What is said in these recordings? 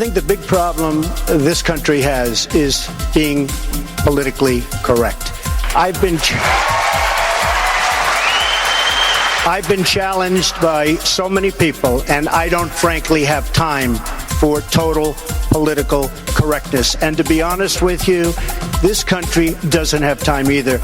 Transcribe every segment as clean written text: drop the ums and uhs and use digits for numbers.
think the big problem this country has is being politically correct. I've been challenged by so many people, and I don't frankly have time for total political correctness. And to be honest with you, this country doesn't have time either.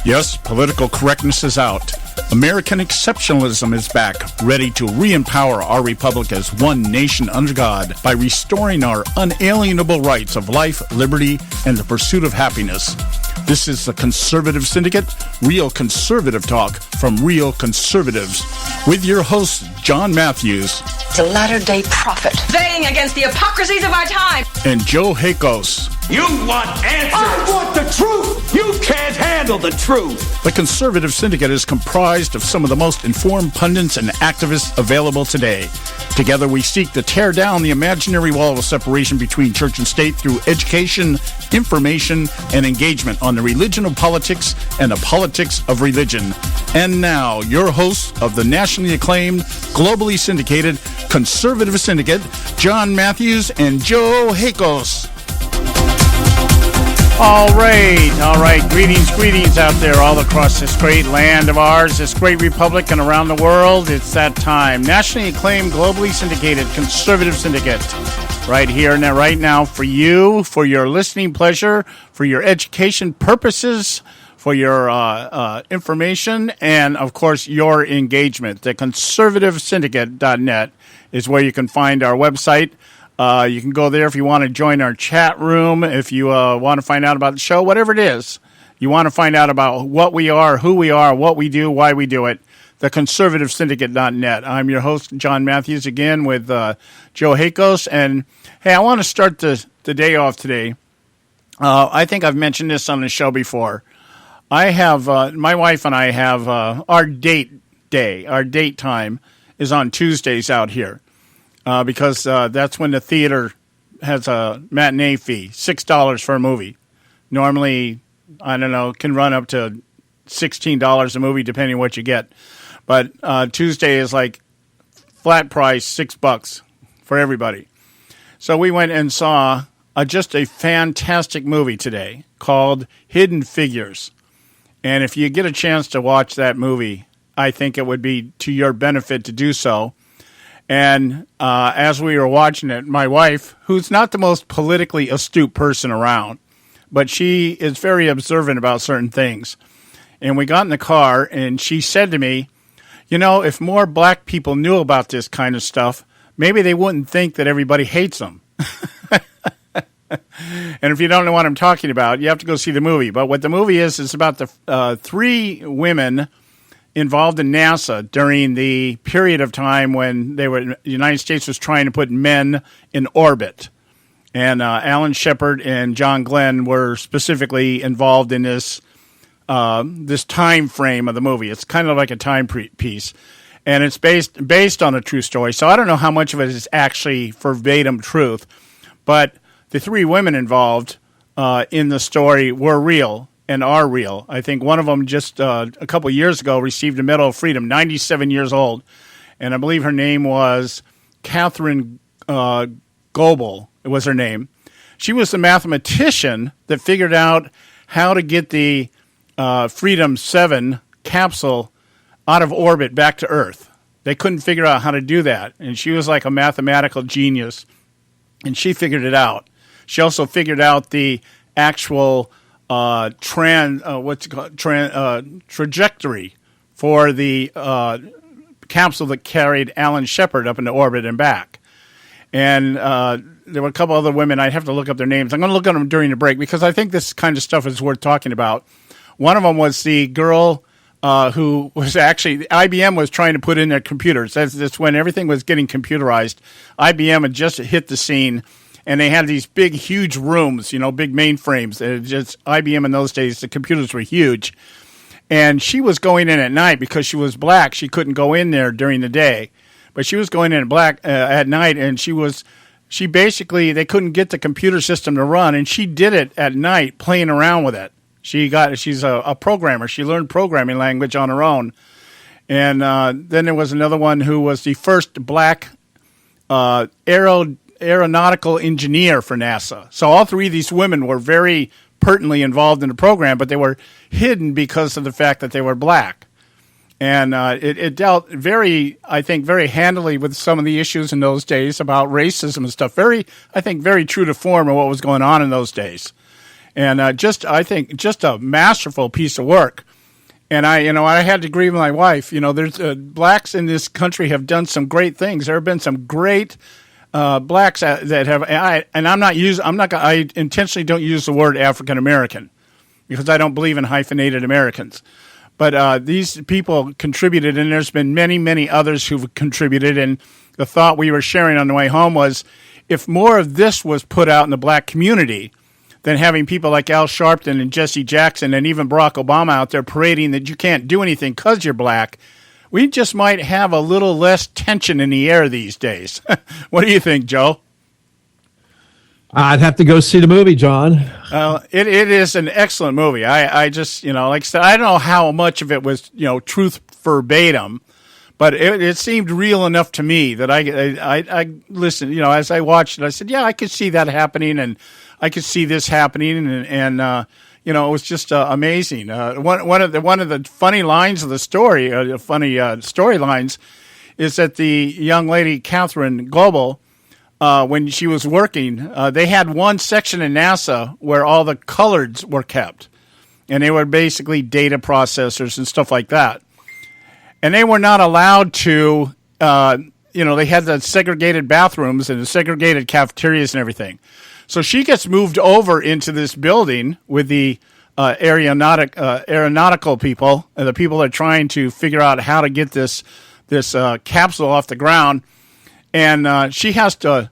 Yes, political correctness is out. American exceptionalism is back, ready to re-empower our republic as one nation under God by restoring our unalienable rights of life, liberty, and the pursuit of happiness. This is the Conservative Syndicate, real conservative talk from real conservatives, with your host, John Matthews. The latter-day prophet, baying against the hypocrisies of our time. And Joe Hakos. You want answers! I want the truth! You can't handle the truth! The Conservative Syndicate is comprised of some of the most informed pundits and activists available today. Together we seek to tear down the imaginary wall of separation between church and state through education, information, and engagement on the religion of politics and the politics of religion. And now, your hosts of the nationally acclaimed, globally syndicated Conservative Syndicate, John Matthews and Joe Hakos. All right. Greetings out there all across this great land of ours, this great republic, and around the world. It's that time. Nationally acclaimed, globally syndicated Conservative Syndicate. Right here and right now for you, for your listening pleasure, for your education purposes, for your information, and, of course, your engagement. The conservativesyndicate.net is where you can find our website. You can go there if you want to join our chat room, if you want to find out about the show, whatever it is. You want to find out about what we are, who we are, what we do, why we do it. The conservativesyndicate.net. I'm your host, John Matthews, again with Joe Hakos. And, hey, I want to start the day off today. I think I've mentioned this on the show before. I have, my wife and I have our date day. Our date time is on Tuesdays out here. Because that's when the theater has a matinee fee, $6 for a movie. Normally, I don't know, can run up to $16 a movie depending on what you get. But Tuesday is like flat price, $6 for everybody. So we went and saw just a fantastic movie today called Hidden Figures. And if you get a chance to watch that movie, I think it would be to your benefit to do so. And as we were watching it, my wife, who's not the most politically astute person around, but she is very observant about certain things. And we got in the car, and she said to me, you know, if more black people knew about this kind of stuff, maybe they wouldn't think that everybody hates them. And if you don't know what I'm talking about, you have to go see the movie. But what the movie is about the three women involved in NASA during the period of time when the United States was trying to put men in orbit. And Alan Shepard and John Glenn were specifically involved in this time frame of the movie. It's kind of like a time piece. And it's based on a true story. So I don't know how much of it is actually verbatim truth. But the three women involved in the story were real. And are real. I think one of them just a couple years ago received a Medal of Freedom, 97 years old. And I believe her name was Catherine Goebel, was her name. She was the mathematician that figured out how to get the Freedom 7 capsule out of orbit back to Earth. They couldn't figure out how to do that. And she was like a mathematical genius. And she figured it out. She also figured out the actual trajectory for the capsule that carried Alan Shepard up into orbit and back. And there were a couple other women. I'd have to look up their names. I'm going to look at them during the break because I think this kind of stuff is worth talking about. One of them was the girl who was actually, IBM was trying to put in their computers. That's when everything was getting computerized. IBM had just hit the scene. And they had these big, huge rooms, big mainframes. Just IBM in those days, the computers were huge. And she was going in at night because she was black. She couldn't go in there during the day. But she was going in at night, and she basically, they couldn't get the computer system to run, and she did it at night playing around with it. She's a programmer. She learned programming language on her own. And then there was another one who was the first black aeronautical engineer for NASA. So all three of these women were very pertinently involved in the program, but they were hidden because of the fact that they were black. And it dealt very handily with some of the issues in those days about racism and stuff. Very true to form of what was going on in those days. And just a masterful piece of work. And I had to agree with my wife. There's blacks in this country have done some great things. There have been some great blacks that have. I intentionally don't use the word African American because I don't believe in hyphenated Americans. But these people contributed, and there's been many, many others who've contributed. And the thought we were sharing on the way home was, if more of this was put out in the black community, than having people like Al Sharpton and Jesse Jackson and even Barack Obama out there parading that you can't do anything because you're black, we just might have a little less tension in the air these days. What do you think, Joe? I'd have to go see the movie, John. It is an excellent movie. I just, like I said, I don't know how much of it was, truth verbatim, but it seemed real enough to me that I listened, as I watched it, I said, yeah, I could see that happening, and I could see this happening, and it was just amazing. One of the funny lines of the story, funny storylines, is that the young lady, Catherine Goebel, when she was working, they had one section in NASA where all the coloreds were kept. And they were basically data processors and stuff like that. And they were not allowed to, they had the segregated bathrooms and the segregated cafeterias and everything. So she gets moved over into this building with the aeronautical people, the people that are trying to figure out how to get this capsule off the ground. And she has to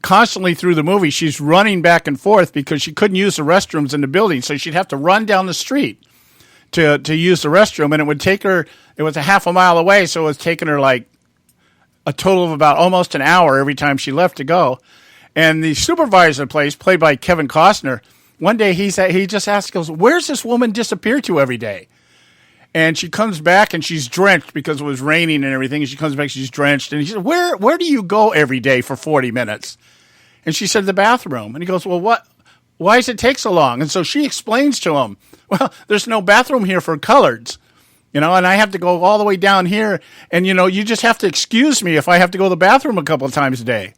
constantly through the movie, she's running back and forth because she couldn't use the restrooms in the building. So she'd have to run down the street to use the restroom. And it would take her, it was a half a mile away. So it was taking her like a total of about almost an hour every time she left to go. And the supervisor of the place, played by Kevin Costner, one day he just asked, goes, where's this woman disappear to every day? And she comes back and she's drenched because it was raining and everything. And she comes back, she's drenched. And he said, where do you go every day for 40 minutes? And she said, the bathroom. And he goes, well, why does it take so long? And so she explains to him, well, there's no bathroom here for coloreds, and I have to go all the way down here. And, you just have to excuse me if I have to go to the bathroom a couple of times a day.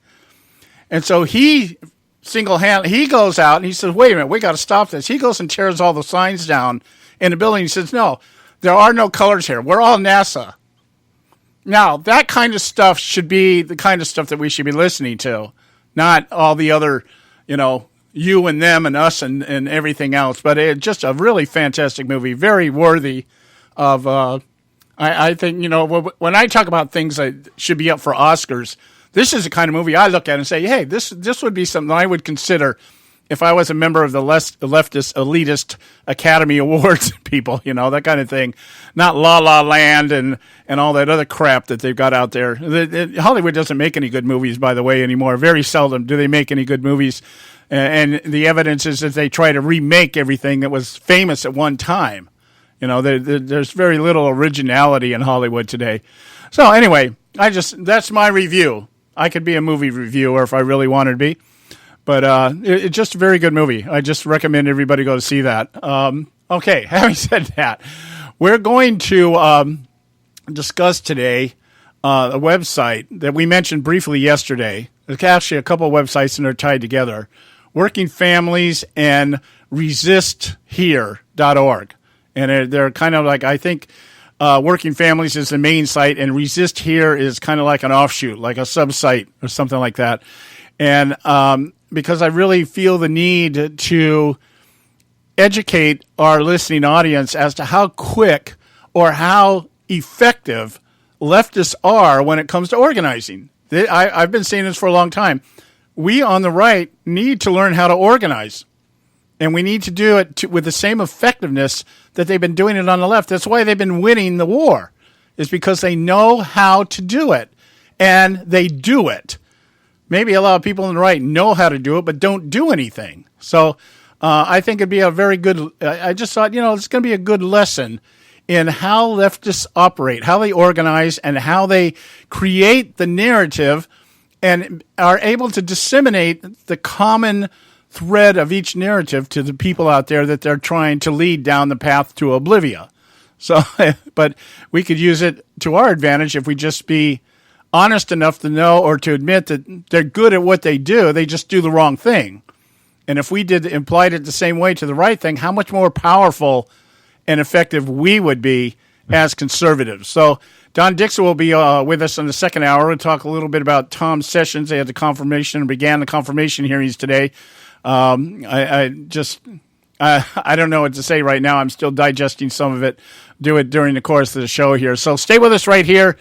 And so he he goes out and he says, wait a minute, we got to stop this. He goes and tears all the signs down in the building. He says, no, there are no colors here. We're all NASA. Now, that kind of stuff should be the kind of stuff that we should be listening to, not all the other, you and them and us and everything else. But it's just a really fantastic movie, very worthy of, I think, when I talk about things that should be up for Oscars, this is the kind of movie I look at and say, hey, this would be something I would consider if I was a member of the leftist elitist Academy Awards people, that kind of thing. Not La La Land and all that other crap that they've got out there. Hollywood doesn't make any good movies, by the way, anymore. Very seldom do they make any good movies. And the evidence is that they try to remake everything that was famous at one time. There's very little originality in Hollywood today. So anyway, that's my review. I could be a movie reviewer if I really wanted to be. But it's just a very good movie. I just recommend everybody go to see that. Okay, having said that, we're going to discuss today a website that we mentioned briefly yesterday. There's actually a couple of websites and they're tied together. Working Families and ResistHere.org. And they're kind of like, I think, Working Families is the main site, and Resist Here is kind of like an offshoot, like a sub-site or something like that. And because I really feel the need to educate our listening audience as to how quick or how effective leftists are when it comes to organizing. I've been saying this for a long time. We on the right need to learn how to organize. And we need to do it with the same effectiveness that they've been doing it on the left. That's why they've been winning the war, is because they know how to do it. And they do it. Maybe a lot of people on the right know how to do it, but don't do anything. So I think it'd be a very good, I just thought, it's going to be a good lesson in how leftists operate, how they organize, and how they create the narrative and are able to disseminate the common thread of each narrative to the people out there that they're trying to lead down the path to oblivion. So, but we could use it to our advantage if we just be honest enough to know or to admit that they're good at what they do. They just do the wrong thing. And if we applied it the same way to the right thing, how much more powerful and effective we would be as conservatives. So Don Dixon will be with us in the second hour and talk a little bit about Tom Sessions. They had the began the confirmation hearings today. I don't know what to say right now. I'm still digesting some of it. Do it during the course of the show here. So stay with us right here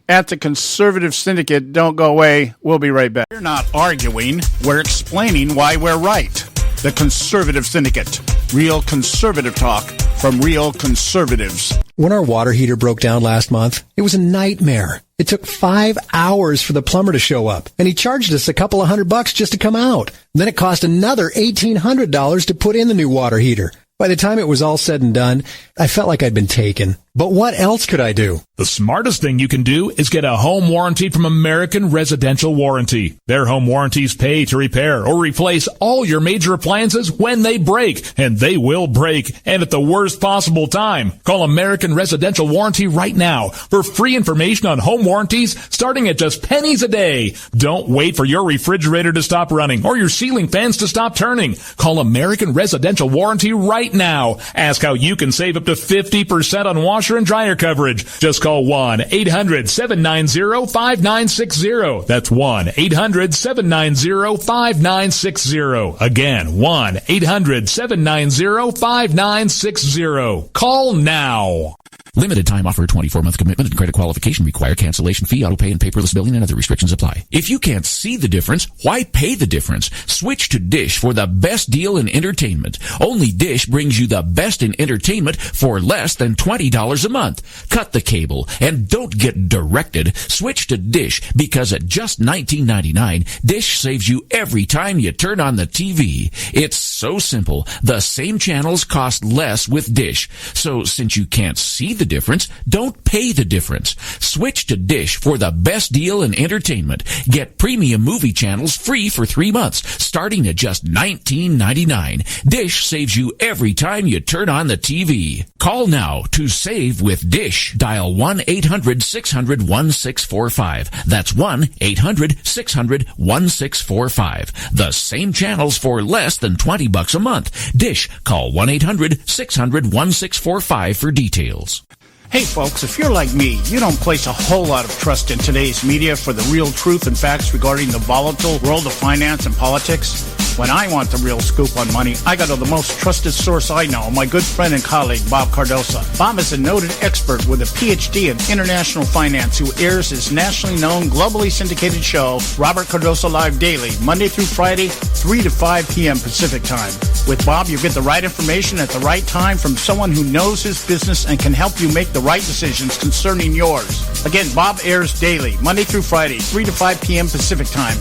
at the Conservative Syndicate. Don't go away. We'll be right back. We're not arguing. We're explaining why we're right. The Conservative Syndicate. Real conservative talk from real conservatives. When our water heater broke down last month, it was a nightmare. It took 5 hours for the plumber to show up, and he charged us a couple of $100 just to come out. Then it cost another $1,800 to put in the new water heater. By the time it was all said and done, I felt like I'd been taken. But what else could I do? The smartest thing you can do is get a home warranty from American Residential Warranty. Their home warranties pay to repair or replace all your major appliances when they break, and they will break, and at the worst possible time. Call American Residential Warranty right now for free information on home warranties starting at just pennies a day. Don't wait for your refrigerator to stop running or your ceiling fans to stop turning. Call American Residential Warranty right now. Ask how you can save up to 50% on washer and dryer coverage. Just call 1-800-790-5960. That's 1-800-790-5960. Again, 1-800-790-5960. Call now. Limited time offer, 24-month commitment and credit qualification require cancellation fee, auto pay, and paperless billing and other restrictions apply. If you can't see the difference, why pay the difference? Switch to Dish for the best deal in entertainment. Only Dish brings you the best in entertainment for less than $20 a month. Cut the cable and don't get directed. Switch to Dish because at just $19.99, Dish saves you every time you turn on the TV. It's so simple. The same channels cost less with Dish. So since you can't see the difference, don't pay the difference. Switch to Dish for the best deal in entertainment. Get premium movie channels free for 3 months, starting at just $19.99. Dish saves you every time you turn on the TV. Call now to save with Dish. Dial 1-800-600-1645. That's 1-800-600-1645. The same channels for less than $20 a month. Dish. Call 1-800-600-1645 for details. Hey folks, if you're like me, you don't place a whole lot of trust in today's media for the real truth and facts regarding the volatile world of finance and politics. When I want the real scoop on money, I go to the most trusted source I know, my good friend and colleague, Bob Cardoso. Bob is a noted expert with a PhD in international finance who airs his nationally known, globally syndicated show, Robert Cardoso Live Daily, Monday through Friday, 3 to 5 p.m. Pacific Time. With Bob, you get the right information at the right time from someone who knows his business and can help you make the right decisions concerning yours. Again, Bob airs daily, Monday through Friday, 3 to 5 p.m. Pacific Time.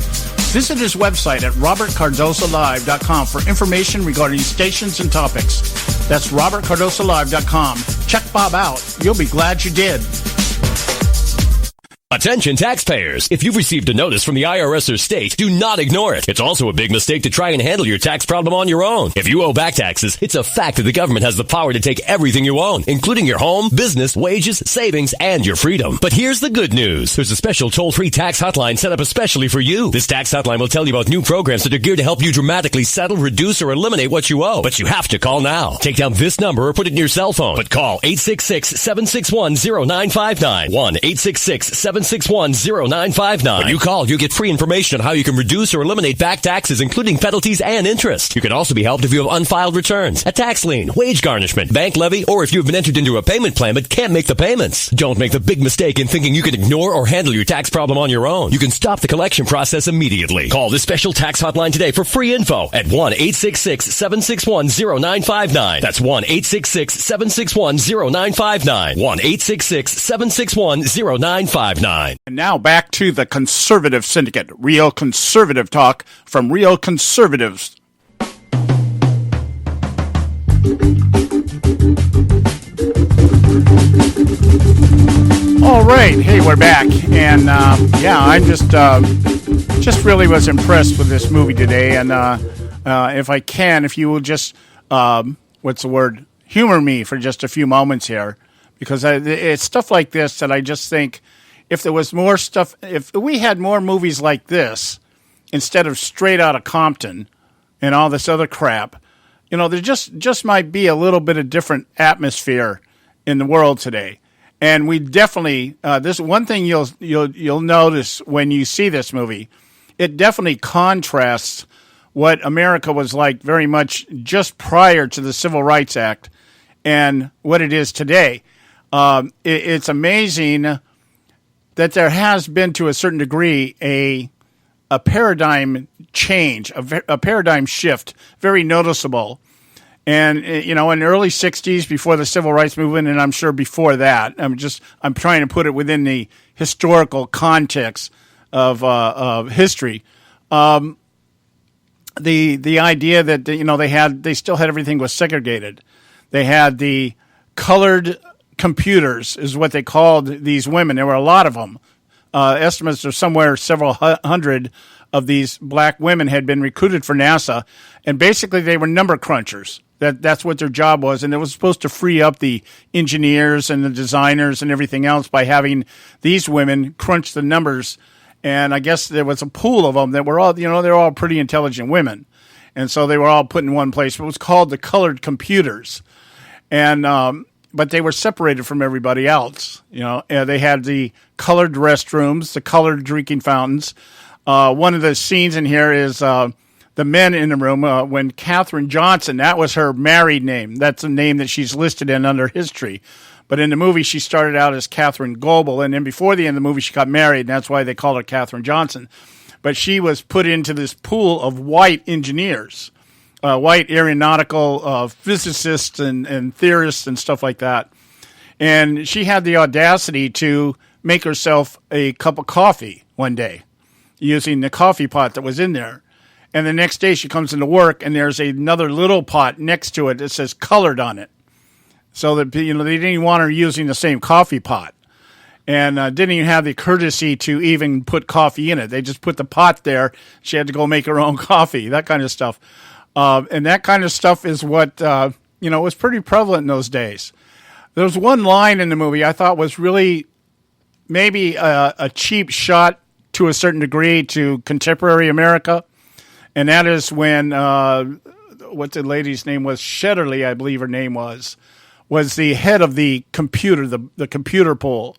Visit his website at robertcardosolive.com for information regarding stations and topics. That's robertcardosolive.com. Check Bob out. You'll be glad you did. Attention taxpayers. If you've received a notice from the IRS or state, do not ignore it. It's also a big mistake to try and handle your tax problem on your own. If you owe back taxes, it's a fact that the government has the power to take everything you own, including your home, business, wages, savings, and your freedom. But here's the good news. There's a special toll-free tax hotline set up especially for you. This tax hotline will tell you about new programs that are geared to help you dramatically settle, reduce, or eliminate what you owe. But you have to call now. Take down this number or put it in your cell phone. But call 866-761-0959. 1-866-761-0959. When you call, you get free information on how you can reduce or eliminate back taxes, including penalties and interest. You can also be helped if you have unfiled returns, a tax lien, wage garnishment, bank levy, or if you've been entered into a payment plan but can't make the payments. Don't make the big mistake in thinking you can ignore or handle your tax problem on your own. You can stop the collection process immediately. Call this special tax hotline today for free info at 1-866-761-0959. That's 1-866-761-0959. 1-866-761-0959. And now back to the Conservative Syndicate, real conservative talk from real conservatives. All right, hey, we're back, and I just really was impressed with this movie today, and if you will just humor me for just a few moments here, because it's stuff like this that I just think if there was more stuff, if we had more movies like this instead of Straight Outta Compton and all this other crap, there just might be a little bit of different atmosphere in the world today. And we definitely this one thing you'll notice when you see this movie, it definitely contrasts what America was like very much just prior to the Civil Rights Act and what it is today. It's amazing that there has been, to a certain degree, a paradigm change, a paradigm shift, very noticeable. And, in the early 60s, before the Civil Rights Movement, and I'm sure before that, I'm trying to put it within the historical context of history. The idea that, they still had everything was segregated. They had the colored computers is what they called these women. There were a lot of them. Estimates are somewhere several hundred of these black women had been recruited for NASA, and basically they were number crunchers. That's what their job was, and it was supposed to free up the engineers and the designers and everything else by having these women crunch the numbers. And I guess there was a pool of them that were all, they're all pretty intelligent women, and so they were all put in one place. It was called the colored computers, and but they were separated from everybody else. They had the colored restrooms, the colored drinking fountains. One of the scenes in here is the men in the room when Katherine Johnson, that was her married name. That's a name that she's listed in under history. But in the movie, she started out as Catherine Goebel, and then before the end of the movie, she got married, and that's why they called her Katherine Johnson. But she was put into this pool of white engineers, white aeronautical physicists and theorists and stuff like that. And she had the audacity to make herself a cup of coffee one day using the coffee pot that was in there. And the next day she comes into work, and there's another little pot next to it that says colored on it. So that, they didn't even want her using the same coffee pot. And didn't even have the courtesy to even put coffee in it. They just put the pot there. She had to go make her own coffee, that kind of stuff. And that kind of stuff is what, was pretty prevalent in those days. There was one line in the movie I thought was really maybe a cheap shot to a certain degree to contemporary America. And that is when, what the lady's name was, Shetterly, I believe her name was the head of the computer, the computer pool.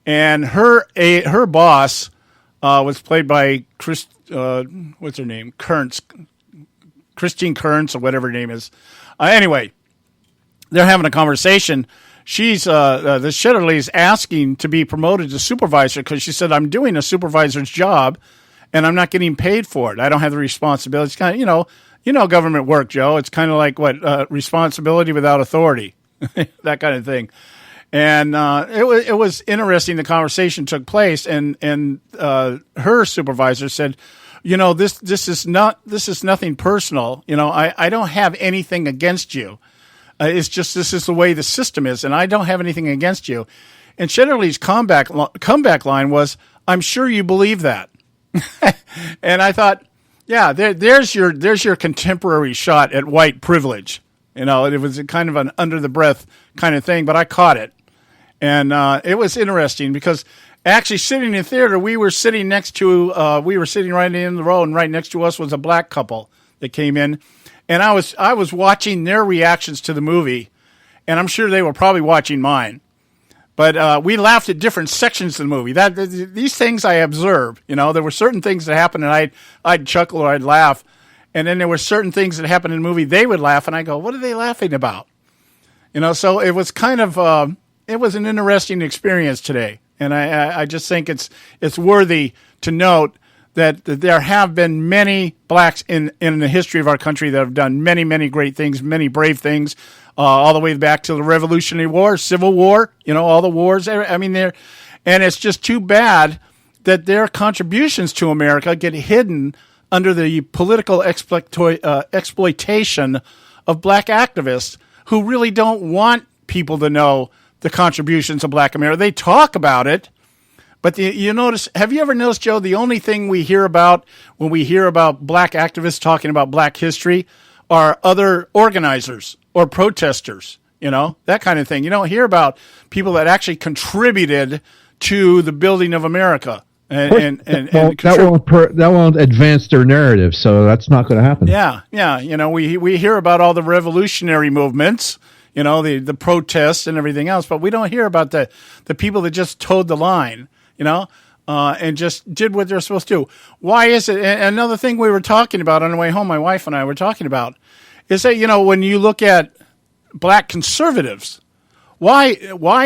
And her boss was played by what's her name? Christine Kearns, or whatever her name is. Anyway, they're having a conversation. She's the Shetterly's asking to be promoted to supervisor because she said, I'm doing a supervisor's job and I'm not getting paid for it. I don't have the responsibility. It's kind of, government work, Joe. It's kind of like responsibility without authority, that kind of thing. And it was interesting. The conversation took place, and her supervisor said, this is nothing personal. I don't have anything against you. It's just this is the way the system is, and I don't have anything against you. And Shetterly's comeback line was, "I'm sure you believe that." And I thought, yeah, there's your contemporary shot at white privilege. It was kind of an under the breath kind of thing, but I caught it, and it was interesting because actually sitting in theater, we were sitting right in the row, and right next to us was a black couple that came in, and I was watching their reactions to the movie, and I'm sure they were probably watching mine. But we laughed at different sections of the movie. These things I observed. There were certain things that happened, and I'd chuckle or I'd laugh. And then there were certain things that happened in the movie. They would laugh, and I go, "What are they laughing about?" So it was kind of it was an interesting experience today, and I just think it's worthy to note that there have been many blacks in the history of our country that have done many, many great things, many brave things. All the way back to the Revolutionary War, Civil War, all the wars. I mean, and it's just too bad that their contributions to America get hidden under the political exploitation of black activists who really don't want people to know the contributions of Black America. They talk about it, but you notice, have you ever noticed, Joe, the only thing we hear about when we hear about Black activists talking about Black history are other organizers or protesters, that kind of thing. You don't hear about people that actually contributed to the building of America. That won't advance their narrative, so that's not going to happen. Yeah. We hear about all the revolutionary movements, the protests and everything else, but we don't hear about the people that just towed the line, and just did what they're supposed to do. Why is it? And another thing we were talking about on the way home, my wife and I were talking about, is that when you look at Black conservatives, why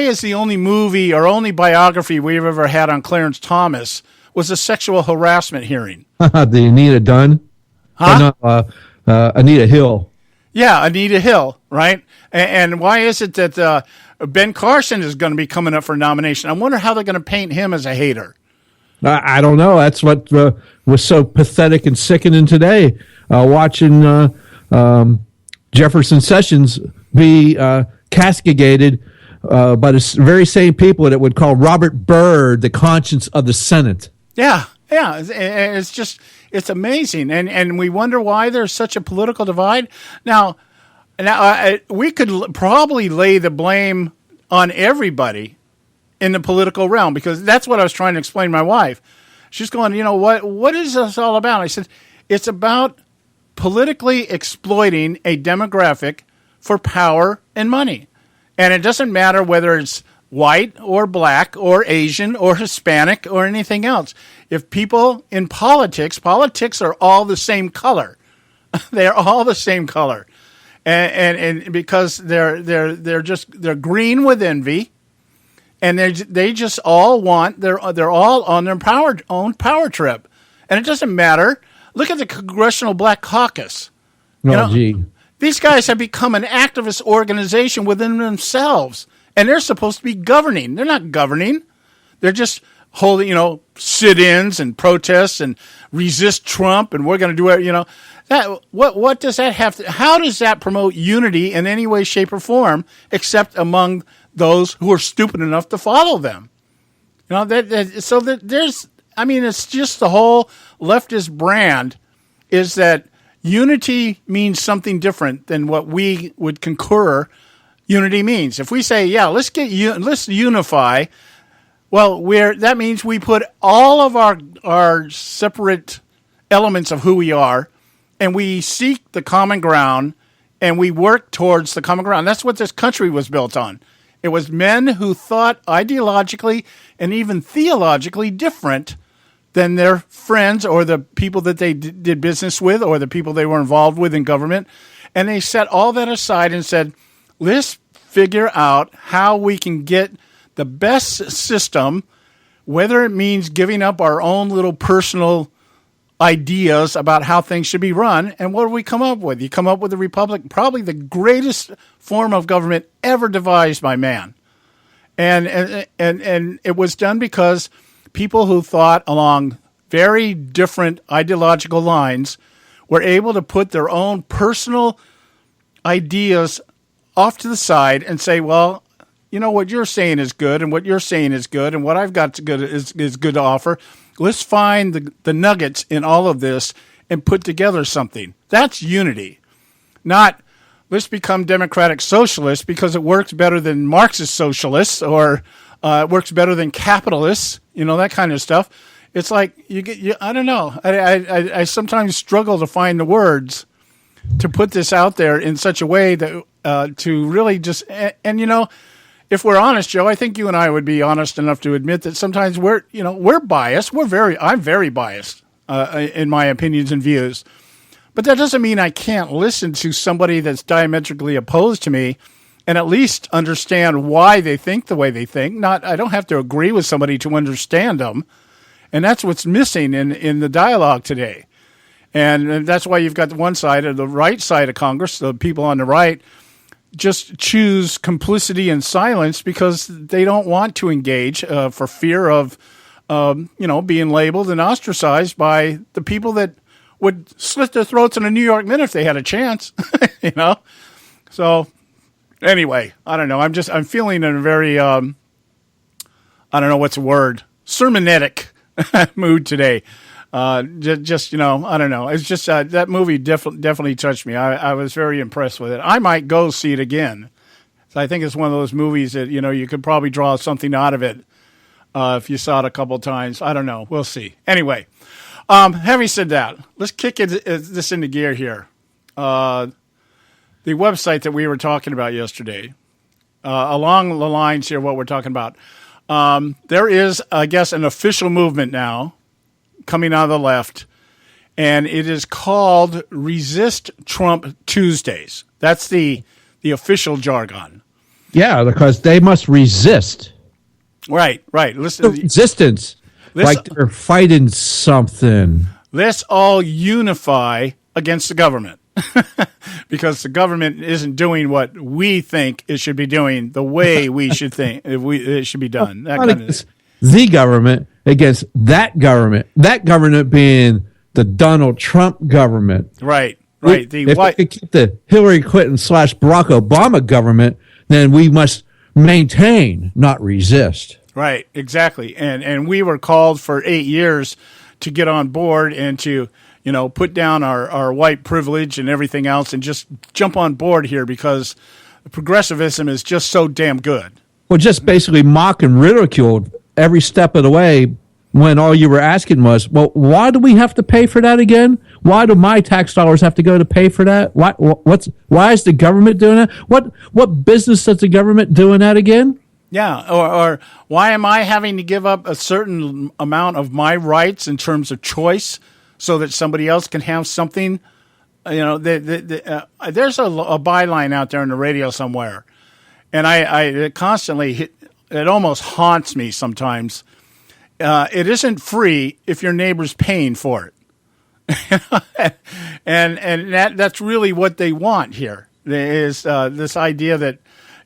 is the only movie or only biography we've ever had on Clarence Thomas was a sexual harassment hearing? The Anita Dunn? Huh? Anita Hill. Yeah, Anita Hill, right? And why is it that Ben Carson is going to be coming up for nomination? I wonder how they're going to paint him as a hater. I don't know. That's what was so pathetic and sickening today, watching Jefferson Sessions be castigated by the very same people that would call Robert Byrd the conscience of the Senate. Yeah. It's amazing. And we wonder why there's such a political divide. Now we could probably lay the blame on everybody in the political realm, because that's what I was trying to explain to my wife. She's going, what is this all about? I said, it's about politically exploiting a demographic for power and money. And it doesn't matter whether it's white or Black or Asian or Hispanic or anything else. If people in politics are all the same color. They're all the same color. And because they're green with envy, and they just all want, they're all on their own power trip. And it doesn't matter. Look at the Congressional Black Caucus. Gee. These guys have become an activist organization within themselves, and they're supposed to be governing. They're not governing. They're just holding, sit-ins and protests and resist Trump, and we're going to do it, That what does that have to? How does that promote unity in any way, shape, or form, except among those who are stupid enough to follow them? It's just the whole leftist brand is that unity means something different than what we would concur unity means. If we say, let's unify, well, that means we put all of our separate elements of who we are, and we seek the common ground, and we work towards the common ground. That's what this country was built on. It was men who thought ideologically and even theologically different than their friends or the people that they did business with or the people they were involved with in government. And they set all that aside and said, let's figure out how we can get the best system, whether it means giving up our own little personal ideas about how things should be run. And what do we come up with? You come up with a republic, probably the greatest form of government ever devised by man. And it was done because people who thought along very different ideological lines were able to put their own personal ideas off to the side and say, well, what you're saying is good, and what you're saying is good, and what I've got is good to offer. Let's find the nuggets in all of this and put together something. That's unity. Not let's become democratic socialists because it works better than Marxist socialists or it works better than capitalists, that kind of stuff. It's like I don't know. I sometimes struggle to find the words to put this out there in such a way that to really just and if we're honest, Joe, I think you and I would be honest enough to admit that sometimes we're biased. I'm very biased in my opinions and views. But that doesn't mean I can't listen to somebody that's diametrically opposed to me and at least understand why they think the way they think. I don't have to agree with somebody to understand them. And that's what's missing in the dialogue today. And that's why you've got one side, or the right side of Congress, the people on the right, just choose complicity and silence because they don't want to engage for fear of, being labeled and ostracized by the people that would slit their throats in a New York Minute if they had a chance, So Anyway, I don't know. I'm feeling in a very, I don't know what's the word, sermonetic mood today. Just I don't know. It's just that movie definitely touched me. I was very impressed with it. I might go see it again. So I think it's one of those movies that, you could probably draw something out of it if you saw it a couple times. I don't know. We'll see. Anyway, having said that, let's kick this into gear here. The website that we were talking about yesterday, along the lines here, what we're talking about, there is, I guess, an official movement now coming out of the left, and it is called Resist Trump Tuesdays. That's the official jargon. Yeah, because they must resist. Right. Listen, resistance, like they're fighting something. Let's all unify against the government. Because the government isn't doing what we think it should be doing the way we should think it should be done. That kind of the government against that government being the Donald Trump government. Right. If we could keep the Hillary Clinton / Barack Obama government, then we must maintain, not resist. Right, exactly. And we were called for 8 years to get on board and to put down our white privilege and everything else and just jump on board here because progressivism is just so damn good. Well, just basically mock and ridicule every step of the way when all you were asking was, well, why do we have to pay for that again? Why do my tax dollars have to go to pay for that? Why is the government doing that? What business does the government doing that again? Yeah, or why am I having to give up a certain amount of my rights in terms of choice so that somebody else can have something? There's a byline out there on the radio somewhere, and it constantly it almost haunts me sometimes. It isn't free if your neighbor's paying for it, and that's really what they want here. Is this idea that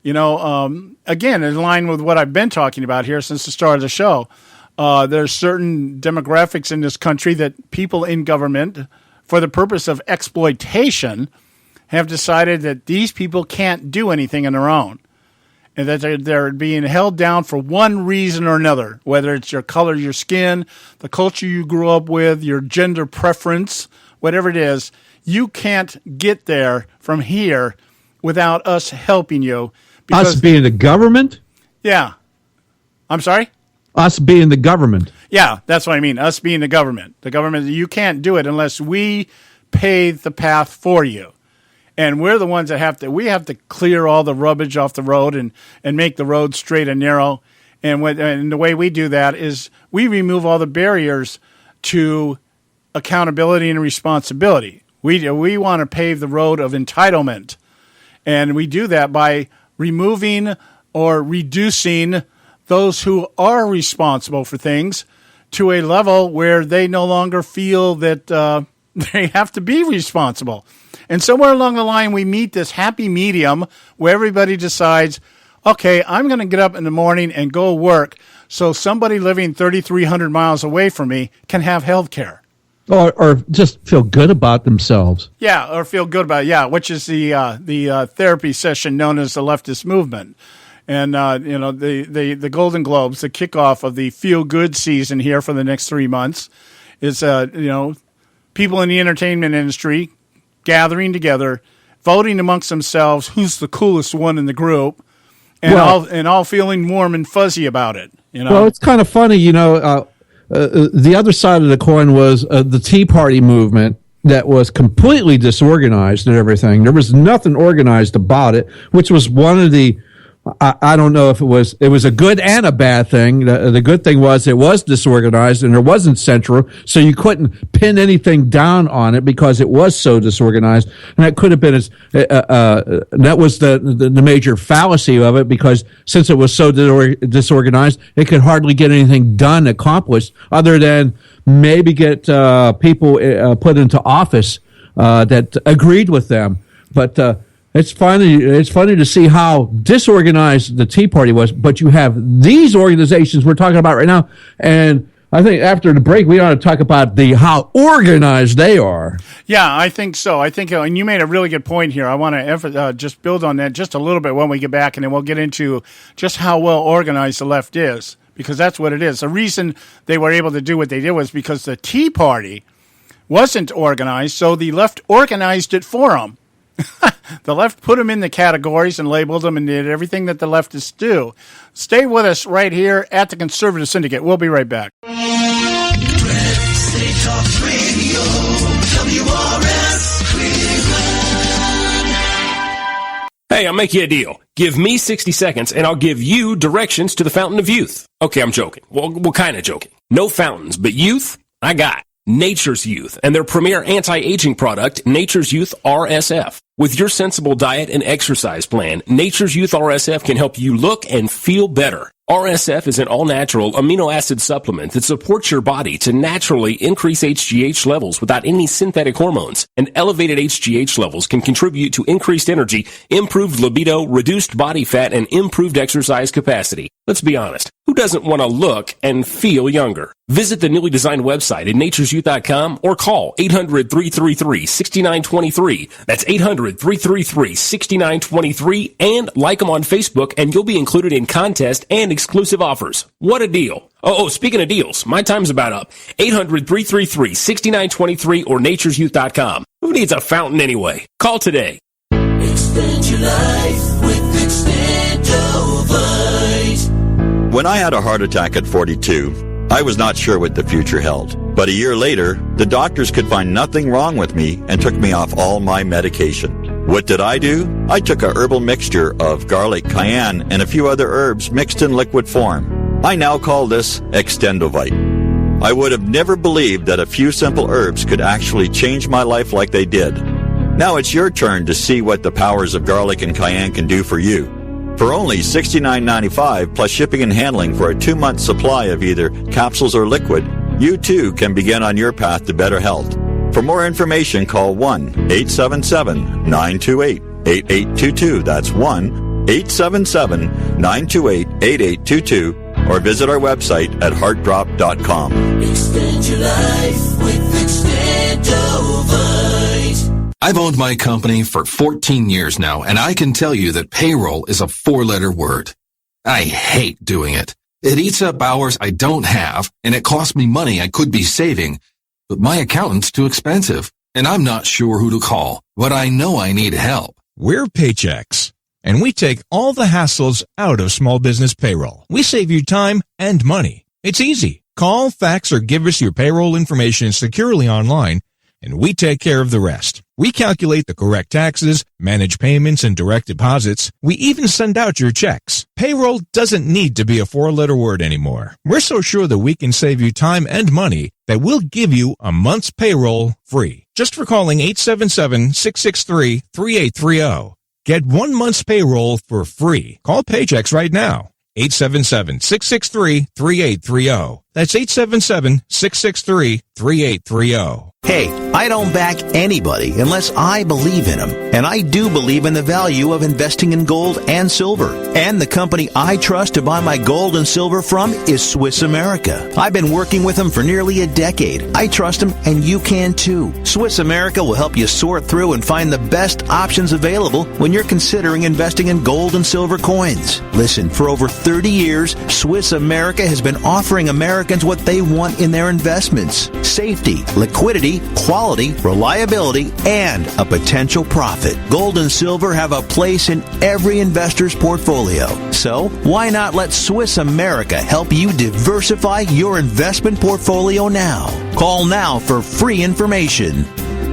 again, in line with what I've been talking about here since the start of the show. There's certain demographics in this country that people in government, for the purpose of exploitation, have decided that these people can't do anything on their own. And that they're being held down for one reason or another, whether it's your color, your skin, the culture you grew up with, your gender preference, whatever it is. You can't get there from here without us helping you. Us being the government? Yeah. I'm sorry? Us being the government. Yeah, that's what I mean. Us being the government. The government, you can't do it unless we pave the path for you. And we're the ones that have to clear all the rubbish off the road and make the road straight and narrow. And the way we do that is we remove all the barriers to accountability and responsibility. We want to pave the road of entitlement. And we do that by removing or reducing those who are responsible for things to a level where they no longer feel that they have to be responsible. And somewhere along the line, we meet this happy medium where everybody decides, okay, I'm going to get up in the morning and go work so somebody living 3,300 miles away from me can have health care. Or just feel good about themselves. Yeah, or feel good about it. Yeah, which is the therapy session known as the leftist movement. And, the Golden Globes, the kickoff of the feel-good season here for the next 3 months is, people in the entertainment industry gathering together, voting amongst themselves who's the coolest one in the group, and all feeling warm and fuzzy about it. Well, it's kind of funny, the other side of the coin was the Tea Party movement that was completely disorganized and everything. There was nothing organized about it, which was one of the, I don't know if it was a good and a bad thing. The good thing was it was disorganized and there wasn't central, so you couldn't pin anything down on it because it was so disorganized. And that could have been that was the major fallacy of it, because since it was so disorganized, it could hardly get anything done, accomplished, other than maybe get people put into office that agreed with them. But it's funny to see how disorganized the Tea Party was, but you have these organizations we're talking about right now, and I think after the break, we ought to talk about how organized they are. Yeah, I think so. I think, and you made a really good point here. I want to just build on that just a little bit when we get back, and then we'll get into just how well organized the left is, because that's what it is. The reason they were able to do what they did was because the Tea Party wasn't organized, so the left organized it for them. The left put them in the categories and labeled them and did everything that the leftists do. Stay with us right here at the Conservative Syndicate. We'll be right back. Hey, I'll make you a deal. Give me 60 seconds and I'll give you directions to the Fountain of Youth. Okay, I'm joking. Well, kind of joking. No fountains, but youth, I got Nature's Youth and their premier anti-aging product, Nature's Youth RSF. With your sensible diet and exercise plan, Nature's Youth RSF can help you look and feel better. RSF is an all-natural amino acid supplement that supports your body to naturally increase HGH levels without any synthetic hormones. And elevated HGH levels can contribute to increased energy, improved libido, reduced body fat, and improved exercise capacity. Let's be honest. Who doesn't want to look and feel younger? Visit the newly designed website at naturesyouth.com or call 800-333-6923. That's 800-333-6923 and like them on Facebook and you'll be included in contest and exclusive offers. What a deal. Oh, speaking of deals, my time's about up. 800-333-6923 or naturesyouth.com. Who needs a fountain anyway? Call today. Extend your life with Extendovite. When I had a heart attack at 42, I was not sure what the future held. But a year later, the doctors could find nothing wrong with me and took me off all my medication. What did I do? I took a herbal mixture of garlic, cayenne, and a few other herbs mixed in liquid form. I now call this Extendovite. I would have never believed that a few simple herbs could actually change my life like they did. Now it's your turn to see what the powers of garlic and cayenne can do for you. For only $69.95 plus shipping and handling for a 2-month supply of either capsules or liquid, you too can begin on your path to better health. For more information, call 1-877-928-8822. That's 1-877-928-8822. Or visit our website at heartdrop.com. Extend your life with Extendovite. I've owned my company for 14 years now, and I can tell you that payroll is a 4-letter word. I hate doing it. It eats up hours I don't have, and it costs me money I could be saving. But my accountant's too expensive, and I'm not sure who to call, but I know I need help. We're Paychex, and we take all the hassles out of small business payroll. We save you time and money. It's easy. Call, fax, or give us your payroll information securely online, and we take care of the rest. We calculate the correct taxes, manage payments and direct deposits. We even send out your checks. Payroll doesn't need to be a 4-letter word anymore. We're so sure that we can save you time and money that we'll give you a month's payroll free. Just for calling 877-663-3830. Get 1 month's payroll for free. Call Paychex right now. 877-663-3830. That's 877-663-3830. Hey, I don't back anybody unless I believe in them. And I do believe in the value of investing in gold and silver. And the company I trust to buy my gold and silver from is Swiss America. I've been working with them for nearly a decade. I trust them, and you can too. Swiss America will help you sort through and find the best options available when you're considering investing in gold and silver coins. Listen, for over 30 years, Swiss America has been offering Americans what they want in their investments: safety, liquidity, quality, reliability, and a potential profit. Gold and silver have a place in every investor's portfolio. So, why not let Swiss America help you diversify your investment portfolio now? Call now for free information.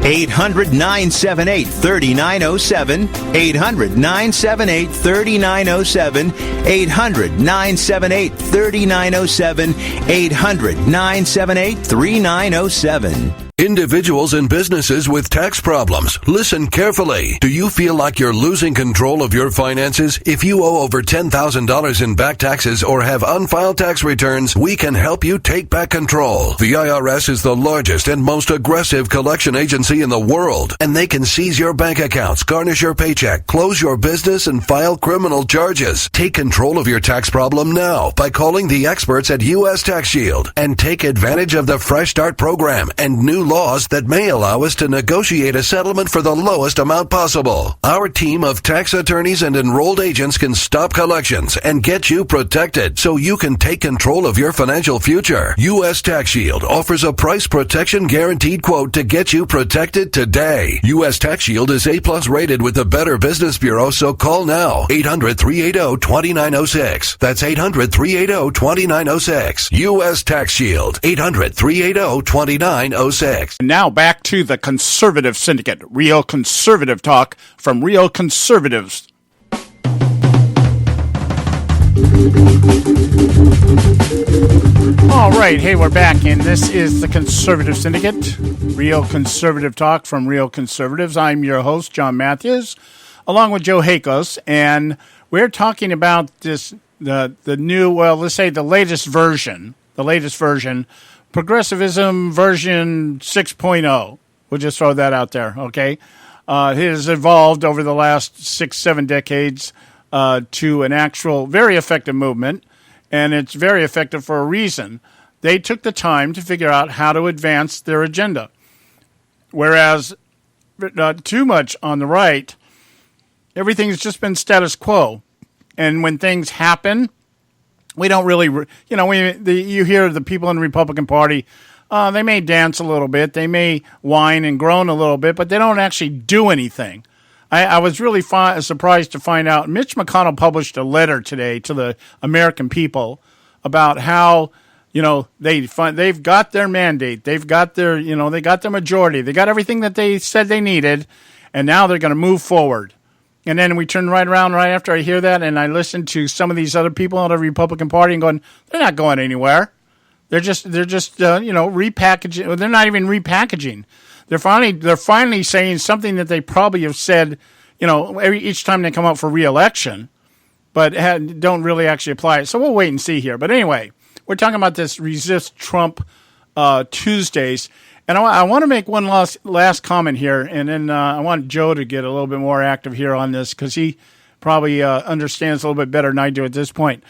800-978-3907, 800-978-3907, 800-978-3907, 800-978-3907. Individuals and businesses with tax problems, listen carefully. Do you feel like you're losing control of your finances? If you owe over $10,000 in back taxes or have unfiled tax returns, we can help you take back control. The IRS is the largest and most aggressive collection agency in the world, and they can seize your bank accounts, garnish your paycheck, close your business, and file criminal charges. Take control of your tax problem now by calling the experts at U.S. Tax Shield and take advantage of the Fresh Start program and new laws that may allow us to negotiate a settlement for the lowest amount possible. Our team of tax attorneys and enrolled agents can stop collections and get you protected so you can take control of your financial future. U.S. Tax Shield offers a price protection guaranteed quote to get you protected today. U.S. Tax Shield is A+ rated with the Better Business Bureau, so call now. 800-380-2906. That's 800-380-2906. U.S. Tax Shield. 800-380-2906. Now back to the Conservative Syndicate, real conservative talk from real conservatives. All right, hey, we're back, and this is the Conservative Syndicate, real conservative talk from real conservatives. I'm your host, John Matthews, along with Joe Hakos, and we're talking about this, the new, well, let's say the latest version, progressivism version 6.0. We'll just throw that out there, okay? It has evolved over the last 6-7 decades to an actual very effective movement, and it's very effective for a reason. They took the time to figure out how to advance their agenda, whereas too much on the right, everything's just been status quo, and when things happen, we don't really, you hear the people in the Republican Party, they may dance a little bit, they may whine and groan a little bit, but they don't actually do anything. I was really surprised to find out Mitch McConnell published a letter today to the American people about how, they've got their mandate, they've got their, they got their majority, they got everything that they said they needed, and now they're going to move forward. And then we turn right around right after I hear that, and I listen to some of these other people in the Republican Party and going, they're not going anywhere. They're just repackaging. They're not even repackaging. They're finally saying something that they probably have said, each time they come up for re-election, but don't really actually apply it. So we'll wait and see here. But anyway, we're talking about this Resist Trump Tuesdays. And I want to make one last comment here, and then I want Joe to get a little bit more active here on this because he probably understands a little bit better than I do at this point.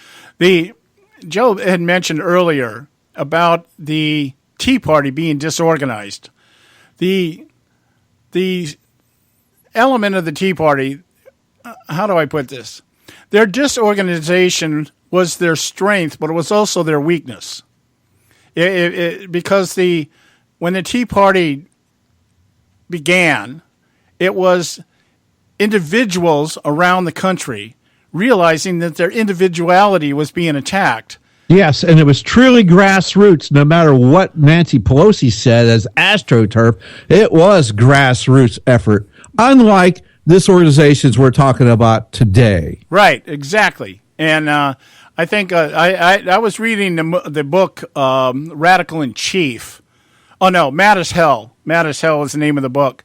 Joe had mentioned earlier about the Tea Party being disorganized. The element of the Tea Party, how do I put this? Their disorganization was their strength, but it was also their weakness. Because when the Tea Party began, it was individuals around the country realizing that their individuality was being attacked. Yes, and it was truly grassroots, no matter what Nancy Pelosi said as AstroTurf. It was grassroots effort, unlike this organizations we're talking about today. Right, exactly. And I think I was reading the book Radical in Chief. Oh, no, Mad as Hell. Mad as Hell is the name of the book,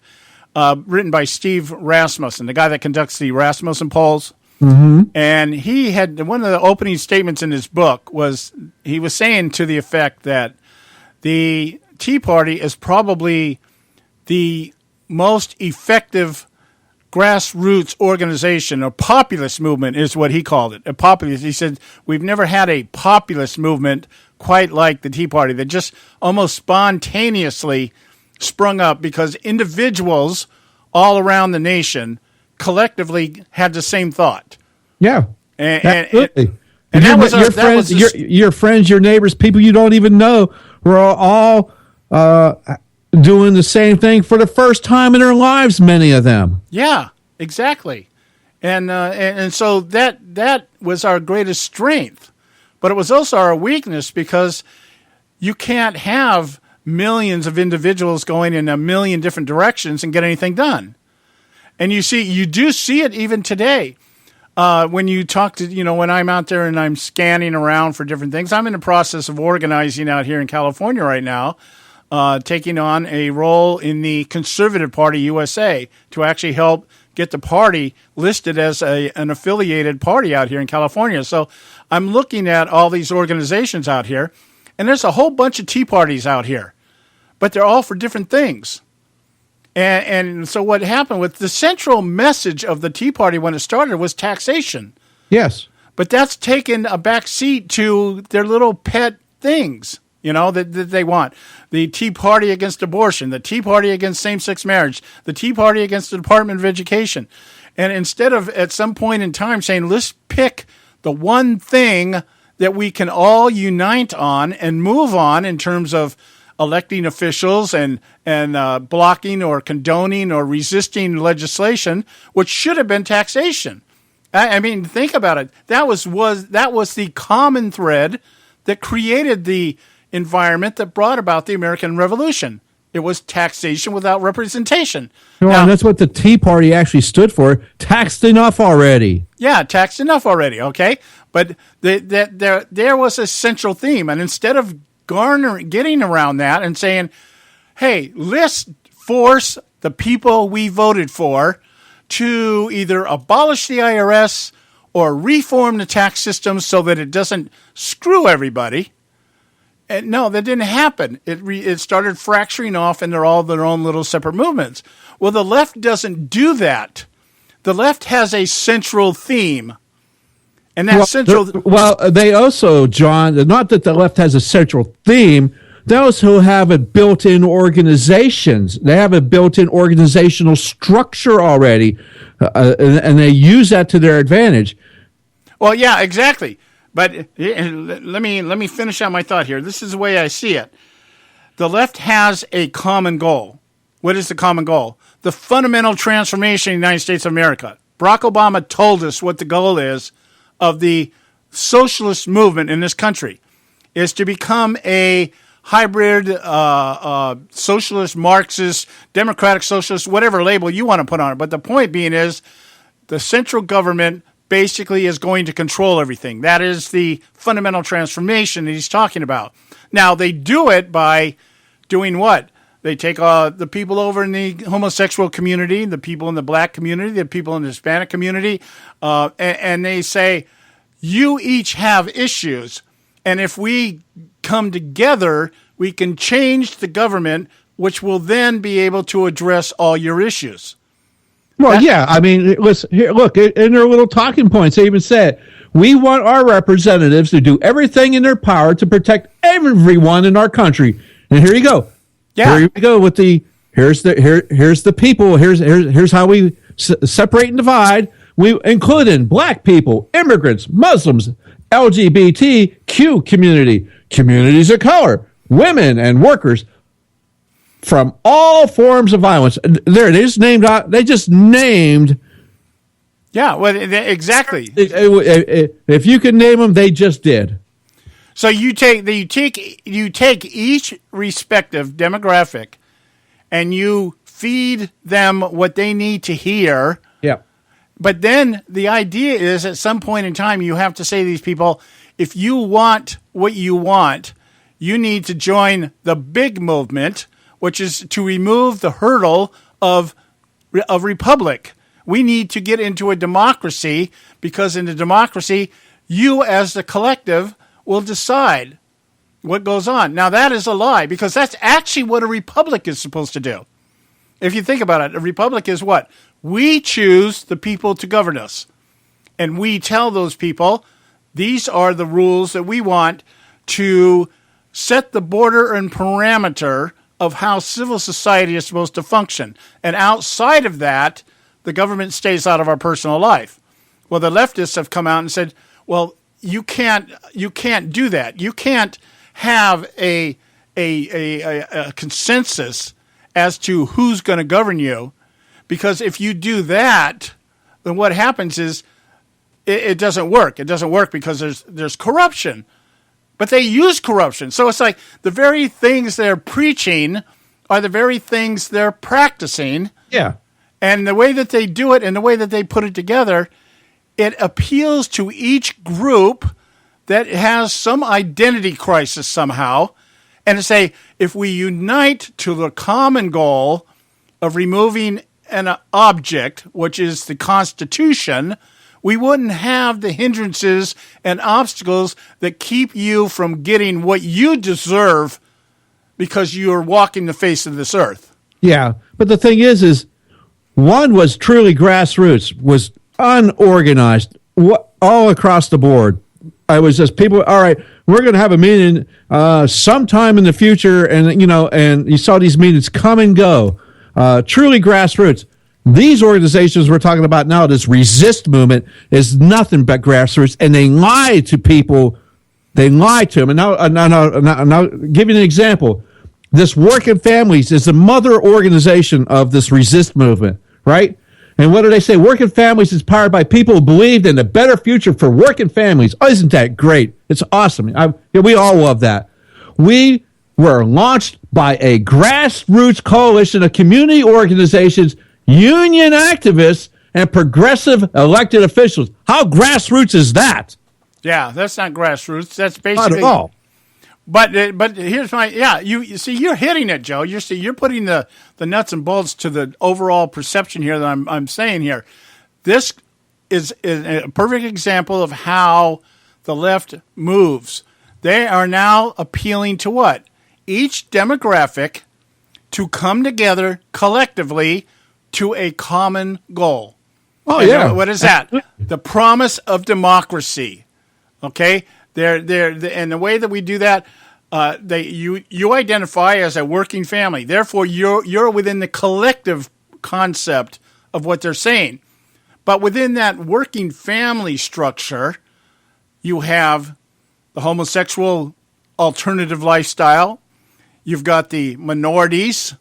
written by Steve Rasmussen, the guy that conducts the Rasmussen polls. Mm-hmm. And he had one of the opening statements in his book was he was saying to the effect that the Tea Party is probably the most effective grassroots organization, or populist movement is what he called it. A populist. He said, we've never had a populist movement quite like the Tea Party that just almost spontaneously sprung up because individuals all around the nation collectively had the same thought. Yeah, absolutely. And that was your friends, your neighbors, people you don't even know were all doing the same thing for the first time in their lives. Many of them. Yeah, exactly. And so that was our greatest strength, but it was also our weakness because you can't have millions of individuals going in a million different directions and get anything done. And you do see it even today. When you talk to, when I'm out there and I'm scanning around for different things, I'm in the process of organizing out here in California right now taking on a role in the Conservative Party USA to actually help get the party listed as an affiliated party out here in California. So I'm looking at all these organizations out here, and there's a whole bunch of Tea Parties out here, but they're all for different things. And so what happened with the central message of the Tea Party when it started was taxation. Yes. But that's taken a back seat to their little pet things, that they want. The Tea Party against abortion, the Tea Party against same-sex marriage, the Tea Party against the Department of Education. And instead of at some point in time saying, let's pick the one thing that we can all unite on and move on in terms of electing officials and blocking or condoning or resisting legislation, which should have been taxation. I mean, think about it. That was the common thread that created the environment that brought about the American Revolution. It was taxation without representation. Well, and that's what the Tea Party actually stood for. Taxed enough already. Yeah, taxed enough already, okay? But there was a central theme, and instead of getting around that and saying, hey, let's force the people we voted for to either abolish the IRS or reform the tax system so that it doesn't screw everybody. And no, that didn't happen. It started fracturing off, and they're all their own little separate movements. Well, the left doesn't do that. The left has a central theme. And that they also, John, not that the left has a central theme, they also have a built-in organizations. They have a built-in organizational structure already, and they use that to their advantage. Well, yeah, exactly. But let me finish out my thought here. This is the way I see it. The left has a common goal. What is the common goal? The fundamental transformation of the United States of America. Barack Obama told us what the goal is of the socialist movement in this country, is to become a hybrid socialist, Marxist, democratic socialist, whatever label you want to put on it. But the point being is the central government basically is going to control everything. That is the fundamental transformation that he's talking about. Now, they do it by doing what? They take the people over in the homosexual community, the people in the black community, the people in the Hispanic community, and they say, you each have issues, and if we come together, we can change the government, which will then be able to address all your issues. Well, yeah, I mean, listen, here, look, in their little talking points, they even said, we want our representatives to do everything in their power to protect everyone in our country. And here you go. Yeah. Here we go with here's the people. Here's how we separate and divide. We include in black people, immigrants, Muslims, LGBTQ community, communities of color, women, and workers from all forms of violence. There, they just named. Yeah, well, exactly. If you can name them, they just did. So you take each respective demographic, and you feed them what they need to hear. Yeah. But then the idea is, at some point in time, you have to say to these people, if you want what you want, you need to join the big movement, which is to remove the hurdle of republic. We need to get into a democracy, because in a democracy, you as the collective will decide what goes on. Now, that is a lie, because that's actually what a republic is supposed to do. If you think about it, a republic is what? We choose the people to govern us. And we tell those people, these are the rules that we want to set the border and parameter of how civil society is supposed to function. And outside of that, the government stays out of our personal life. Well, the leftists have come out and said, well, you can't do that. You can't have a consensus as to who's going to govern you, because if you do that, then what happens is it doesn't work. It doesn't work because there's corruption. But they use corruption. So it's like the very things they're preaching are the very things they're practicing. Yeah. And the way that they do it and the way that they put it together, it appeals to each group that has some identity crisis somehow, and to say, if we unite to the common goal of removing an object, which is the Constitution, we wouldn't have the hindrances and obstacles that keep you from getting what you deserve because you're walking the face of this earth. Yeah, but the thing is one was truly grassroots, was unorganized, all across the board. I was just people. All right, we're going to have a meeting sometime in the future, and you saw these meetings come and go. Truly grassroots. These organizations we're talking about now, this resist movement, is nothing but grassroots, and they lie to people. They lie to them. And now, give you an example. This Working Families is the mother organization of this resist movement, right? And what do they say? Working Families is powered by people who believed in a better future for working families. Oh, isn't that great? It's awesome. We all love that. We were launched by a grassroots coalition of community organizations, union activists, and progressive elected officials. How grassroots is that? Yeah, that's not grassroots. That's basically... Not at all. But here's my you see you're hitting it, Joe. You're putting the nuts and bolts to the overall perception here that I'm saying here. This is a perfect example of how the left moves. They are now appealing to what? Each demographic to come together collectively to a common goal. Oh, and yeah. What is that? The promise of democracy. Okay? And the way that we do that, you identify as a working family. Therefore, you're within the collective concept of what they're saying. But within that working family structure, you have the homosexual alternative lifestyle. You've got the minorities.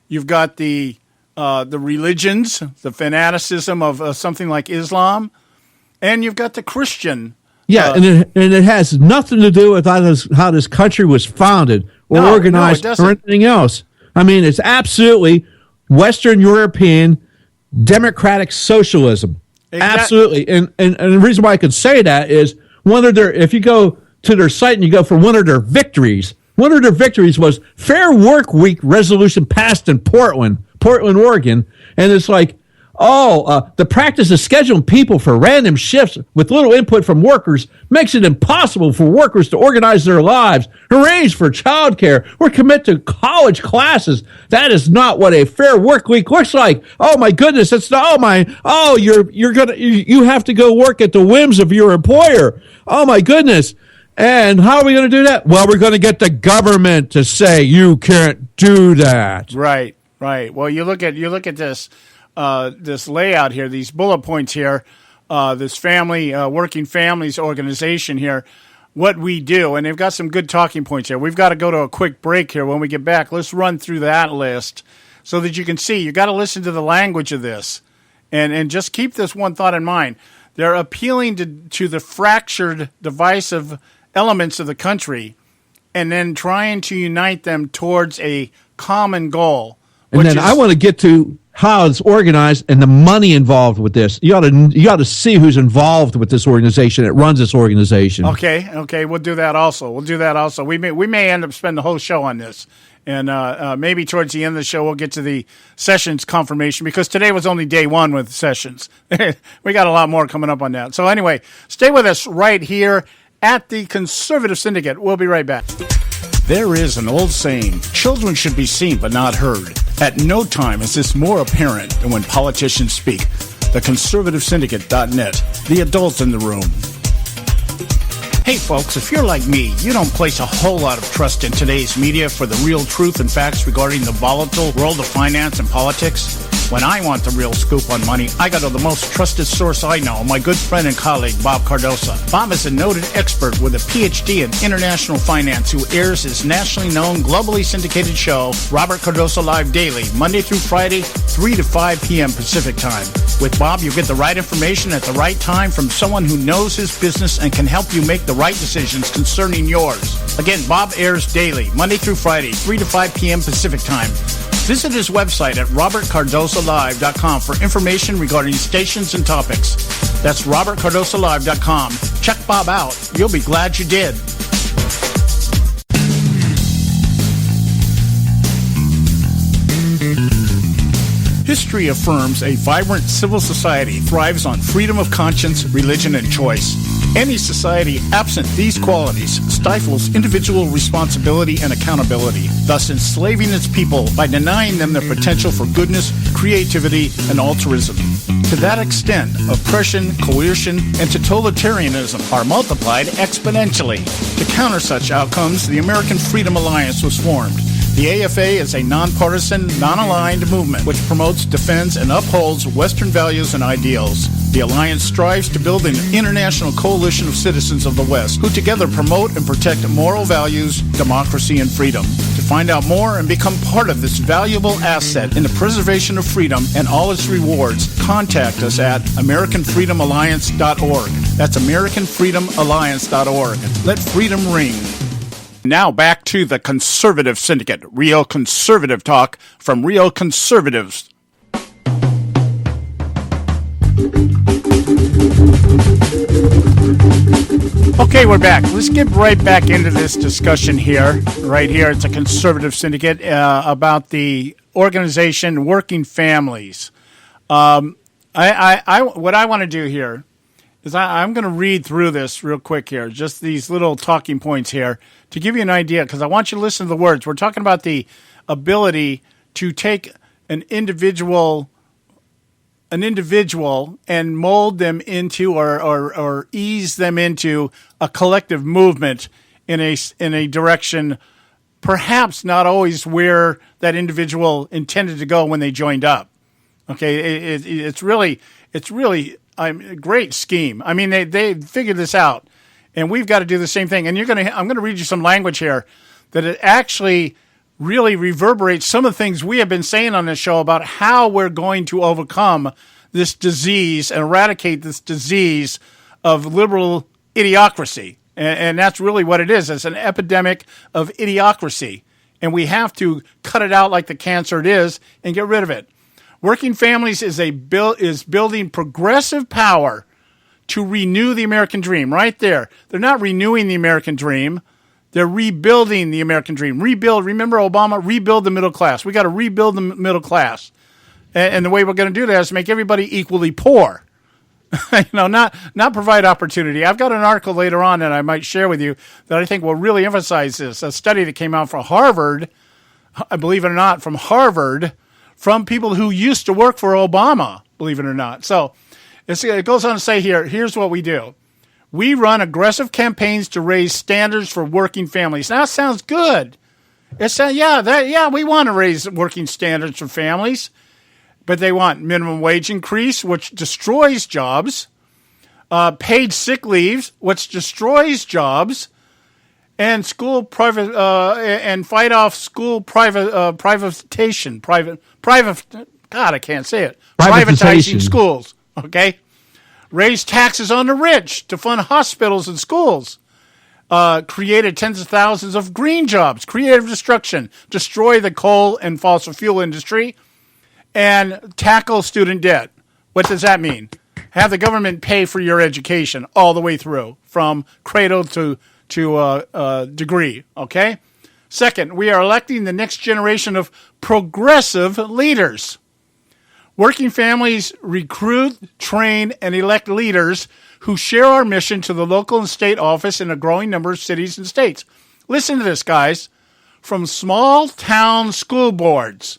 You've got the religions, the fanaticism of something like Islam, and you've got the Christian. Yeah, and it has nothing to do with how this country was founded or organized or anything else. I mean, it's absolutely Western European democratic socialism. Absolutely. And the reason why I can say that is if you go to their site and you go for one of their victories was Fair Work Week resolution passed in Portland, Oregon. And it's like, the practice of scheduling people for random shifts with little input from workers makes it impossible for workers to organize their lives, arrange for childcare, or commit to college classes. That is not what a fair work week looks like. Oh my goodness, it's not. You have to go work at the whims of your employer. Oh my goodness. And how are we going to do that? Well, we're going to get the government to say you can't do that. Right. Well, you look at this. This layout here, these bullet points here, this family, working families organization here, what we do, and they've got some good talking points here. We've got to go to a quick break here. When we get back, let's run through that list so that you can see. You got to listen to the language of this, and just keep this one thought in mind. They're appealing to the fractured, divisive elements of the country, and then trying to unite them towards a common goal. And then I want to get to how it's organized and the money involved with this. You ought to see who's involved with this organization. It runs this organization. Okay, we'll do that also. We may end up spending the whole show on this, and maybe towards the end of the show we'll get to the Sessions confirmation, because today was only day one with Sessions. We got a lot more coming up on that. So anyway, stay with us right here at the Conservative Syndicate. We'll be right back. There is an old saying, children should be seen but not heard. At no time is this more apparent than when politicians speak. TheConservativeSyndicate.net, the adults in the room. Hey folks, if you're like me, you don't place a whole lot of trust in today's media for the real truth and facts regarding the volatile world of finance and politics. When I want the real scoop on money, I go to the most trusted source I know, my good friend and colleague, Bob Cardosa. Bob is a noted expert with a PhD in international finance who airs his nationally known, globally syndicated show, Robert Cardosa Live Daily, Monday through Friday, 3 to 5 p.m. Pacific Time. With Bob, you get the right information at the right time from someone who knows his business and can help you make the right decisions concerning yours. Again, Bob airs daily, Monday through Friday, 3 to 5 p.m. Pacific Time. Visit his website at robertcardosalive.com for information regarding stations and topics. That's robertcardosalive.com. Check Bob out. You'll be glad you did. History affirms a vibrant civil society thrives on freedom of conscience, religion, and choice. Any society absent these qualities stifles individual responsibility and accountability, thus enslaving its people by denying them their potential for goodness, creativity, and altruism. To that extent, oppression, coercion, and totalitarianism are multiplied exponentially. To counter such outcomes, the American Freedom Alliance was formed. The AFA is a nonpartisan, non-aligned movement which promotes, defends, and upholds Western values and ideals. The Alliance strives to build an international coalition of citizens of the West who together promote and protect moral values, democracy, and freedom. To find out more and become part of this valuable asset in the preservation of freedom and all its rewards, contact us at AmericanFreedomAlliance.org. That's AmericanFreedomAlliance.org. Let freedom ring. Now back to the Conservative Syndicate, real conservative talk from real conservatives. Okay, we're back. Let's get right back into this discussion here. Right here, it's a Conservative Syndicate about the organization Working Families. What I want to do here is I'm going to read through this real quick here, just these little talking points here to give you an idea, because I want you to listen to the words. We're talking about the ability to take an individual and mold them into or ease them into a collective movement in a direction perhaps not always where that individual intended to go when they joined up. Okay, it's really a great scheme. I mean, they figured this out, and we've got to do the same thing. And I'm going to read you some language here that it actually really reverberates some of the things we have been saying on this show about how we're going to overcome this disease and eradicate this disease of liberal idiocracy. And that's really what it is. It's an epidemic of idiocracy, and we have to cut it out like the cancer it is and get rid of it. Working Families is building progressive power to renew the American dream. Right there. They're not renewing the American dream. They're rebuilding the American dream. Rebuild. Remember Obama? Rebuild the middle class. We got to rebuild the middle class. And the way we're going to do that is make everybody equally poor. Not provide opportunity. I've got an article later on that I might share with you that I think will really emphasize this. A study that came out from Harvard, believe it or not, from Harvard, from people who used to work for Obama, believe it or not. So it goes on to say here's what we do. We run aggressive campaigns to raise standards for working families. Now, that sounds good. We want to raise working standards for families. But they want minimum wage increase, which destroys jobs, paid sick leaves, which destroys jobs, and fight off school privatization. God, I can't say it. Privatizing schools. Okay, raise taxes on the rich to fund hospitals and schools. Created tens of thousands of green jobs. Creative destruction. Destroy the coal and fossil fuel industry. And tackle student debt. What does that mean? Have the government pay for your education all the way through, from cradle to degree, okay? Second, we are electing the next generation of progressive leaders. Working Families recruit, train, and elect leaders who share our mission to the local and state office in a growing number of cities and states. Listen to this, guys. From small town school boards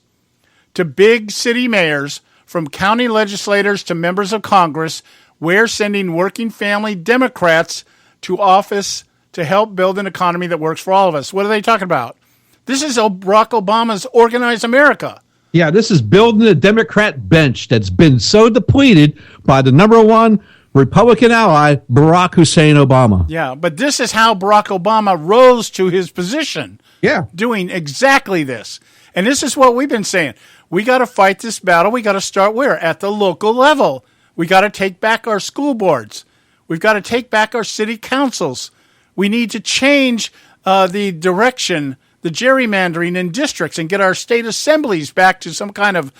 to big city mayors, from county legislators to members of Congress, we're sending working family Democrats to office to help build an economy that works for all of us. What are they talking about? This is Barack Obama's Organized America. Yeah, this is building a Democrat bench that's been so depleted by the number one Republican ally, Barack Hussein Obama. Yeah, but this is how Barack Obama rose to his position. Yeah. Doing exactly this. And this is what we've been saying. We got to fight this battle. We got to start where? At the local level. We got to take back our school boards. We've got to take back our city councils. We need to change the direction, the gerrymandering in districts, and get our state assemblies back to some kind of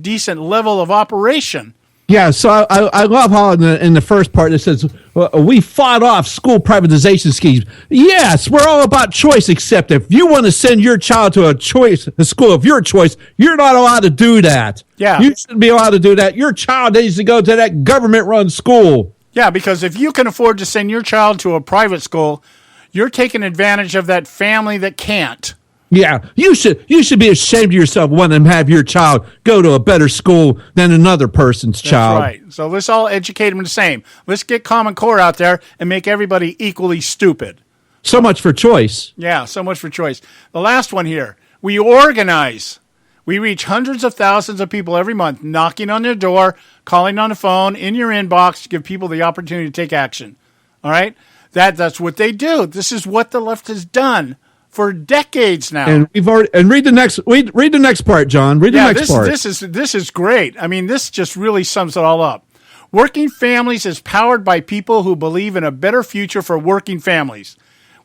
decent level of operation. Yeah, so I love how in the first part it says, we fought off school privatization schemes. Yes, we're all about choice, except if you want to send your child to a school of your choice, you're not allowed to do that. Yeah. You shouldn't be allowed to do that. Your child needs to go to that government-run school. Yeah, because if you can afford to send your child to a private school, you're taking advantage of that family that can't. Yeah, you should be ashamed of yourself wanting to have your child go to a better school than another person's child. That's right. So let's all educate them the same. Let's get Common Core out there and make everybody equally stupid. So much for choice. Yeah, so much for choice. The last one here. We organize. We reach hundreds of thousands of people every month, knocking on their door, calling on the phone, in your inbox to give people the opportunity to take action. All right? That's what they do. This is what the left has done for decades now. And read the next part, John. Read the next part. This is great. I mean, this just really sums it all up. Working Families is powered by people who believe in a better future for working families.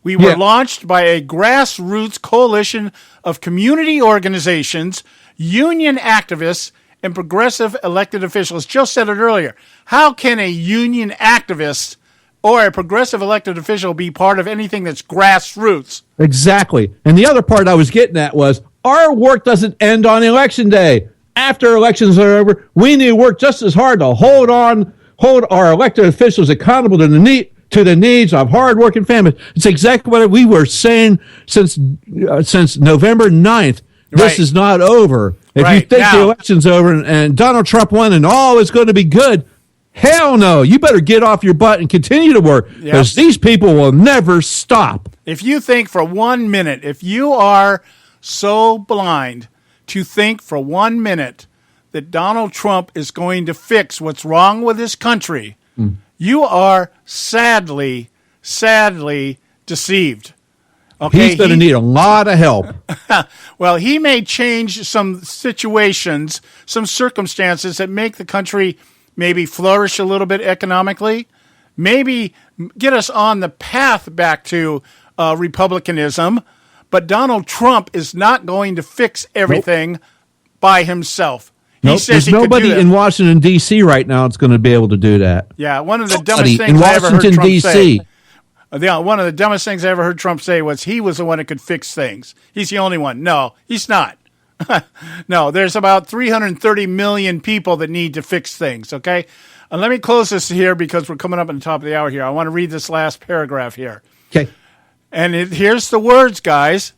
We were launched by a grassroots coalition of community organizations, union activists, and progressive elected officials. Joe said it earlier. How can a union activist or a progressive elected official be part of anything that's grassroots? Exactly. And the other part I was getting at was our work doesn't end on election day. After elections are over, we need to work just as hard to hold our elected officials accountable to the needs of hardworking families. It's exactly what we were saying since November 9th. This is not over. If you think the election's over and Donald Trump won and all is going to be good, hell no. You better get off your butt and continue to work because these people will never stop. If you think for 1 minute, if you are so blind to think for 1 minute that Donald Trump is going to fix what's wrong with this country, you are sadly deceived. Okay, he's going to need a lot of help. Well, he may change some situations, some circumstances that make the country maybe flourish a little bit economically, maybe get us on the path back to republicanism. But Donald Trump is not going to fix everything by himself. He says there's nobody in Washington, D.C. right now that's going to be able to do that. Yeah, one of the dumbest things I ever heard Trump say. One of the dumbest things I ever heard Trump say was he was the one that could fix things. He's the only one. No, he's not. No, there's about 330 million people that need to fix things, okay? And let me close this here because we're coming up on the top of the hour here. I want to read this last paragraph here. Okay. And here's the words, guys.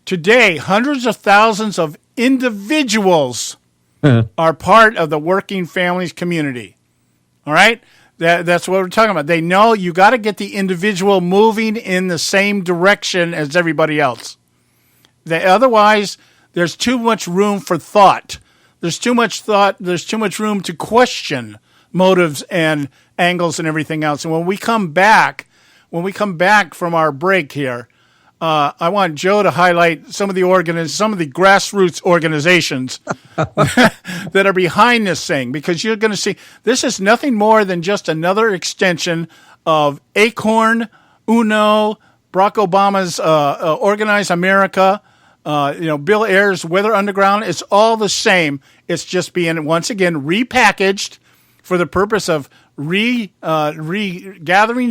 Today, hundreds of thousands of individuals are part of the working families community. All right? That's what we're talking about. They know you got to get the individual moving in the same direction as everybody else. Otherwise, there's too much room for thought. There's too much thought. There's too much room to question motives and angles and everything else. And when we come back from our break here, I want Joe to highlight some of the grassroots organizations that are behind this thing, because you're going to see this is nothing more than just another extension of ACORN, UNO, Barack Obama's Organize America, Bill Ayers' Weather Underground. It's all the same. It's just being once again repackaged for the purpose of regathering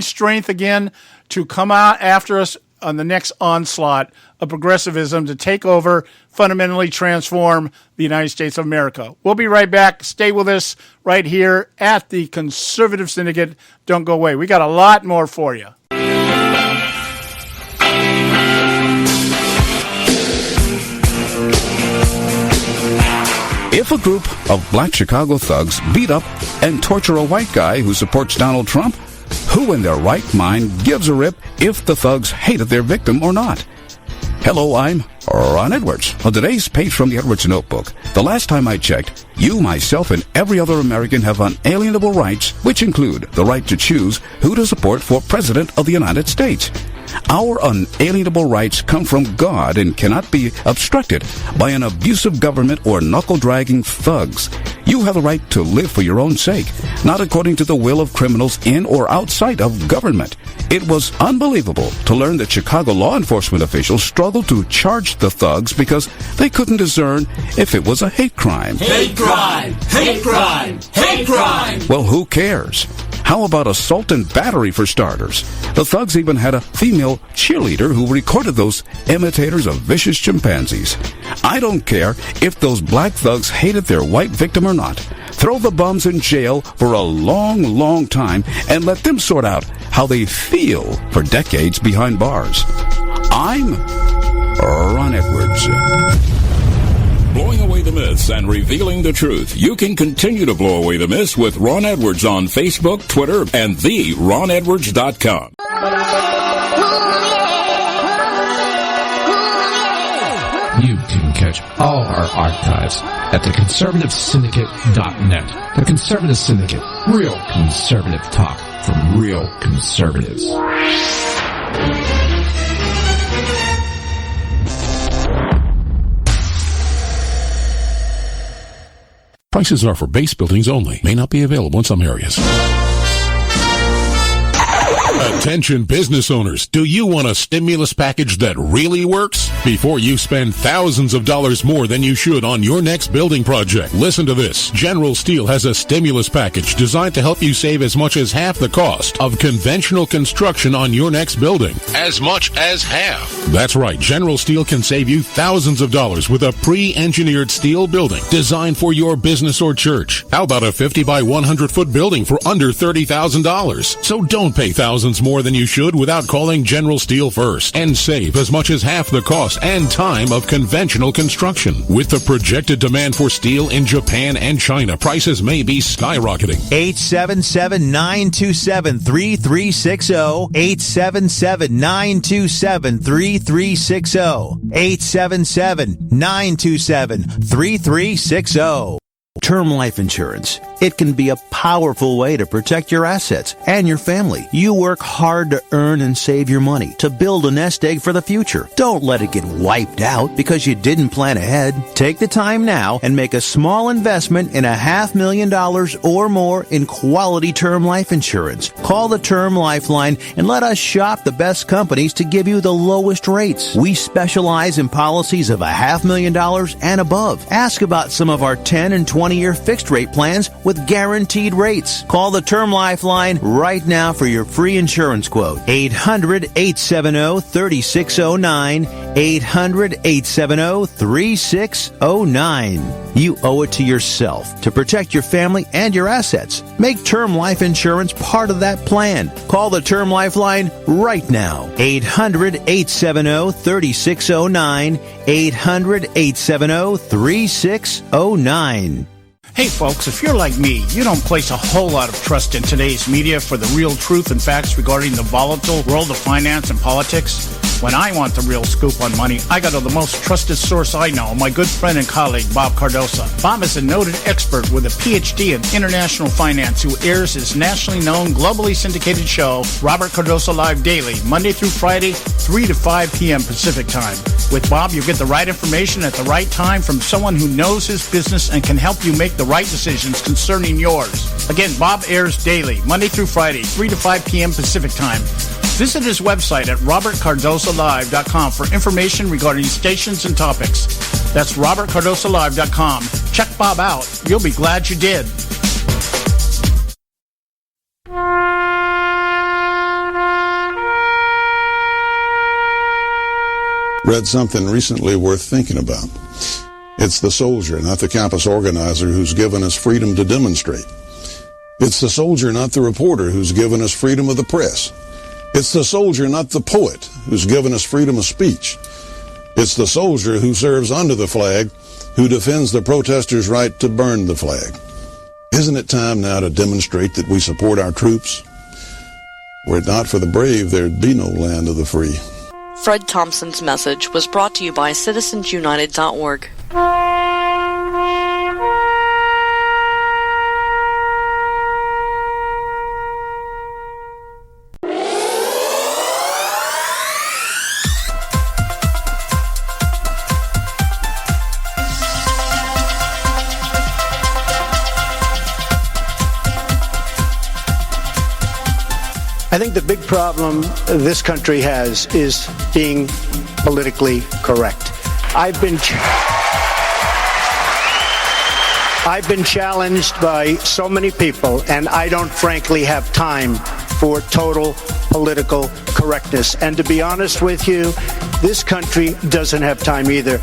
strength again to come out after us on the next onslaught of progressivism to take over, fundamentally transform the United States of America. We'll be right back. Stay with us right here at the Conservative Syndicate. Don't go away. We got a lot more for you. If a group of black Chicago thugs beat up and torture a white guy who supports Donald Trump, who in their right mind gives a rip if the thugs hated their victim or not? Hello, I'm Ron Edwards. On today's page from the Edwards Notebook, the last time I checked, you, myself, and every other American have unalienable rights, which include the right to choose who to support for President of the United States. Our unalienable rights come from God and cannot be obstructed by an abusive government or knuckle-dragging thugs. You have the right to live for your own sake, not according to the will of criminals in or outside of government. It was unbelievable to learn that Chicago law enforcement officials struggled to charge the thugs because they couldn't discern if it was a hate crime. Hate crime! Hate crime! Hate crime! Well, who cares? How about assault and battery for starters? The thugs even had a female cheerleader who recorded those imitators of vicious chimpanzees. I don't care if those black thugs hated their white victim or not. Throw the bums in jail for a long, long time and let them sort out how they feel for decades behind bars. I'm Ron Edwards. Blowing away the myths and revealing the truth. You can continue to blow away the myths with Ron Edwards on Facebook, Twitter, and theronedwards.com. You can catch all our archives at theconservativesyndicate.net. The Conservative Syndicate. Real conservative talk from real conservatives. Prices are for base buildings only. May not be available in some areas. Attention business owners, do you want a stimulus package that really works? Before you spend thousands of dollars more than you should on your next building project, listen to this. General Steel has a stimulus package designed to help you save as much as half the cost of conventional construction on your next building. As much as half. That's right. General Steel can save you thousands of dollars with a pre-engineered steel building designed for your business or church. How about a 50 by 100 foot building for under $30,000? So don't pay thousands more than you should without calling General Steel first and save as much as half the cost and time of conventional construction. With the projected demand for steel in Japan and China, prices may be skyrocketing. 877-927-3360. 877-927-3360. 877-927-3360. Term life insurance. It can be a powerful way to protect your assets and your family. You work hard to earn and save your money to build a nest egg for the future. Don't let it get wiped out because you didn't plan ahead. Take the time now and make a small investment in $500,000 or more in quality term life insurance. Call the Term Lifeline and let us shop the best companies to give you the lowest rates. We specialize in policies of $500,000 and above. Ask about some of our 10 and 20-year fixed rate plans with guaranteed rates. Call the Term Lifeline right now for your free insurance quote. 800-870-3609. 800-870-3609. You owe it to yourself to protect your family and your assets. Make term life insurance part of that plan. Call the Term Lifeline right now. 800-870-3609. 800-870-3609. Hey folks, if you're like me, you don't place a whole lot of trust in today's media for the real truth and facts regarding the volatile world of finance and politics. When I want the real scoop on money, I go to the most trusted source I know, my good friend and colleague, Bob Cardoso. Bob is a noted expert with a PhD in international finance who airs his nationally known, globally syndicated show, Robert Cardoso Live Daily, Monday through Friday, 3 to 5 p.m. Pacific Time. With Bob, you get the right information at the right time from someone who knows his business and can help you make the right decisions concerning yours. Again, Bob airs daily, Monday through Friday, 3 to 5 p.m. Pacific Time. Visit his website at robertcardosolive.com for information regarding stations and topics. That's robertcardosolive.com. Check Bob out. You'll be glad you did. Read something recently worth thinking about. It's the soldier, not the campus organizer, who's given us freedom to demonstrate. It's the soldier, not the reporter, who's given us freedom of the press. It's the soldier, not the poet, who's given us freedom of speech. It's the soldier who serves under the flag, who defends the protesters' right to burn the flag. Isn't it time now to demonstrate that we support our troops? Were it not for the brave, there'd be no land of the free. Fred Thompson's message was brought to you by citizensunited.org. I think the big problem this country has is being politically correct. I've been challenged by so many people, and I don't frankly have time for total political correctness. And to be honest with you, this country doesn't have time either.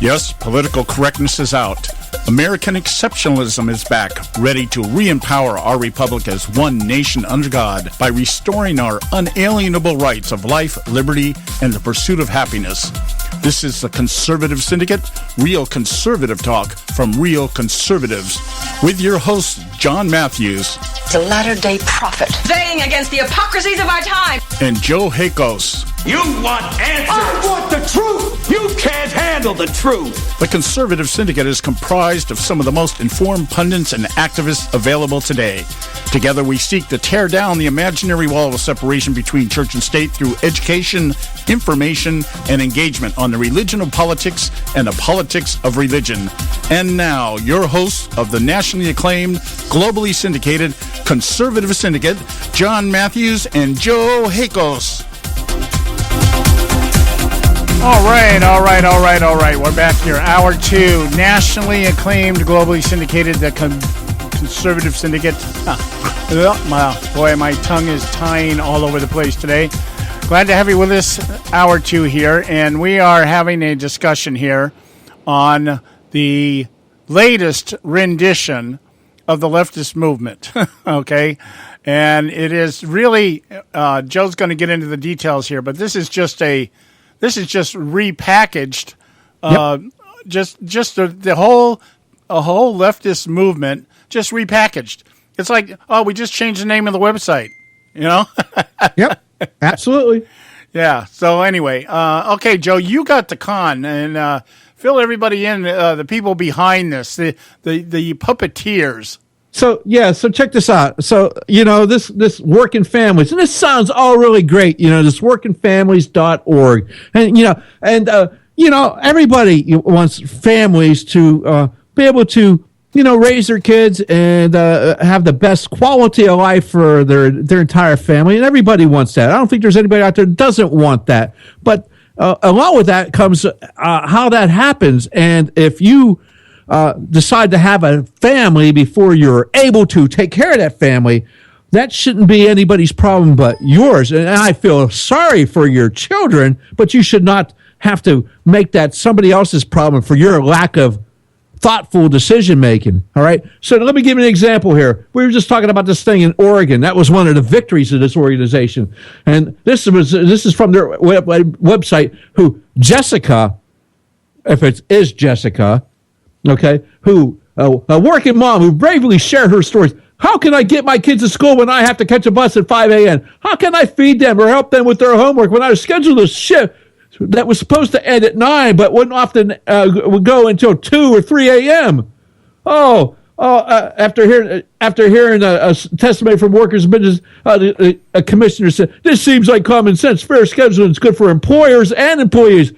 Yes, political correctness is out. American exceptionalism is back, ready to re-empower our republic as one nation under God by restoring our unalienable rights of life, liberty, and the pursuit of happiness. This is the Conservative Syndicate, real conservative talk from real conservatives, with your host, John Matthews. The latter-day prophet, weighing against the hypocrisies of our time. And Joe Hakos. You want answers! I want the truth! You can't handle the truth! The Conservative Syndicate is comprised of some of the most informed pundits and activists available today. Together we seek to tear down the imaginary wall of separation between church and state through education, information, and engagement on the religion of politics and the politics of religion. And now, your hosts of the nationally acclaimed, globally syndicated Conservative Syndicate, John Matthews and Joe Hakos. All right. We're back here. Hour 2, nationally acclaimed, globally syndicated, the Conservative Syndicate. My tongue is tying all over the place today. Glad to have you with us, hour 2 here, and we are having a discussion here on the latest rendition of the leftist movement. Okay, and it is really Joe's going to get into the details here, but this is just repackaged. Just the whole leftist movement just repackaged. It's like, we just changed the name of the website, you know? Yep, absolutely. Yeah. So anyway, okay, Joe, you got the con, and fill everybody in, the people behind this, the puppeteers. So check this out. So, this working families, and this sounds all really great, this workingfamilies.org. And, everybody wants families to be able to, raise their kids and have the best quality of life for their entire family. And everybody wants that. I don't think there's anybody out there that doesn't want that. But along with that comes how that happens. And if you decide to have a family before you're able to take care of that family, that shouldn't be anybody's problem but yours. And I feel sorry for your children, but you should not have to make that somebody else's problem for your lack of thoughtful decision making. All right. So let me give you an example here. We were just talking about this thing in Oregon. That was one of the victories of this organization. And this is from their website, who Jessica, if it is Jessica, okay, who a working mom who bravely shared her stories. How can I get my kids to school when I have to catch a bus at 5 a.m.? How can I feed them or help them with their homework when I was scheduled a shift that was supposed to end at 9 but wouldn't often would go until 2 or 3 a.m.? After hearing a testimony from workers' business, a commissioner said, "This seems like common sense. Fair scheduling is good for employers and employees.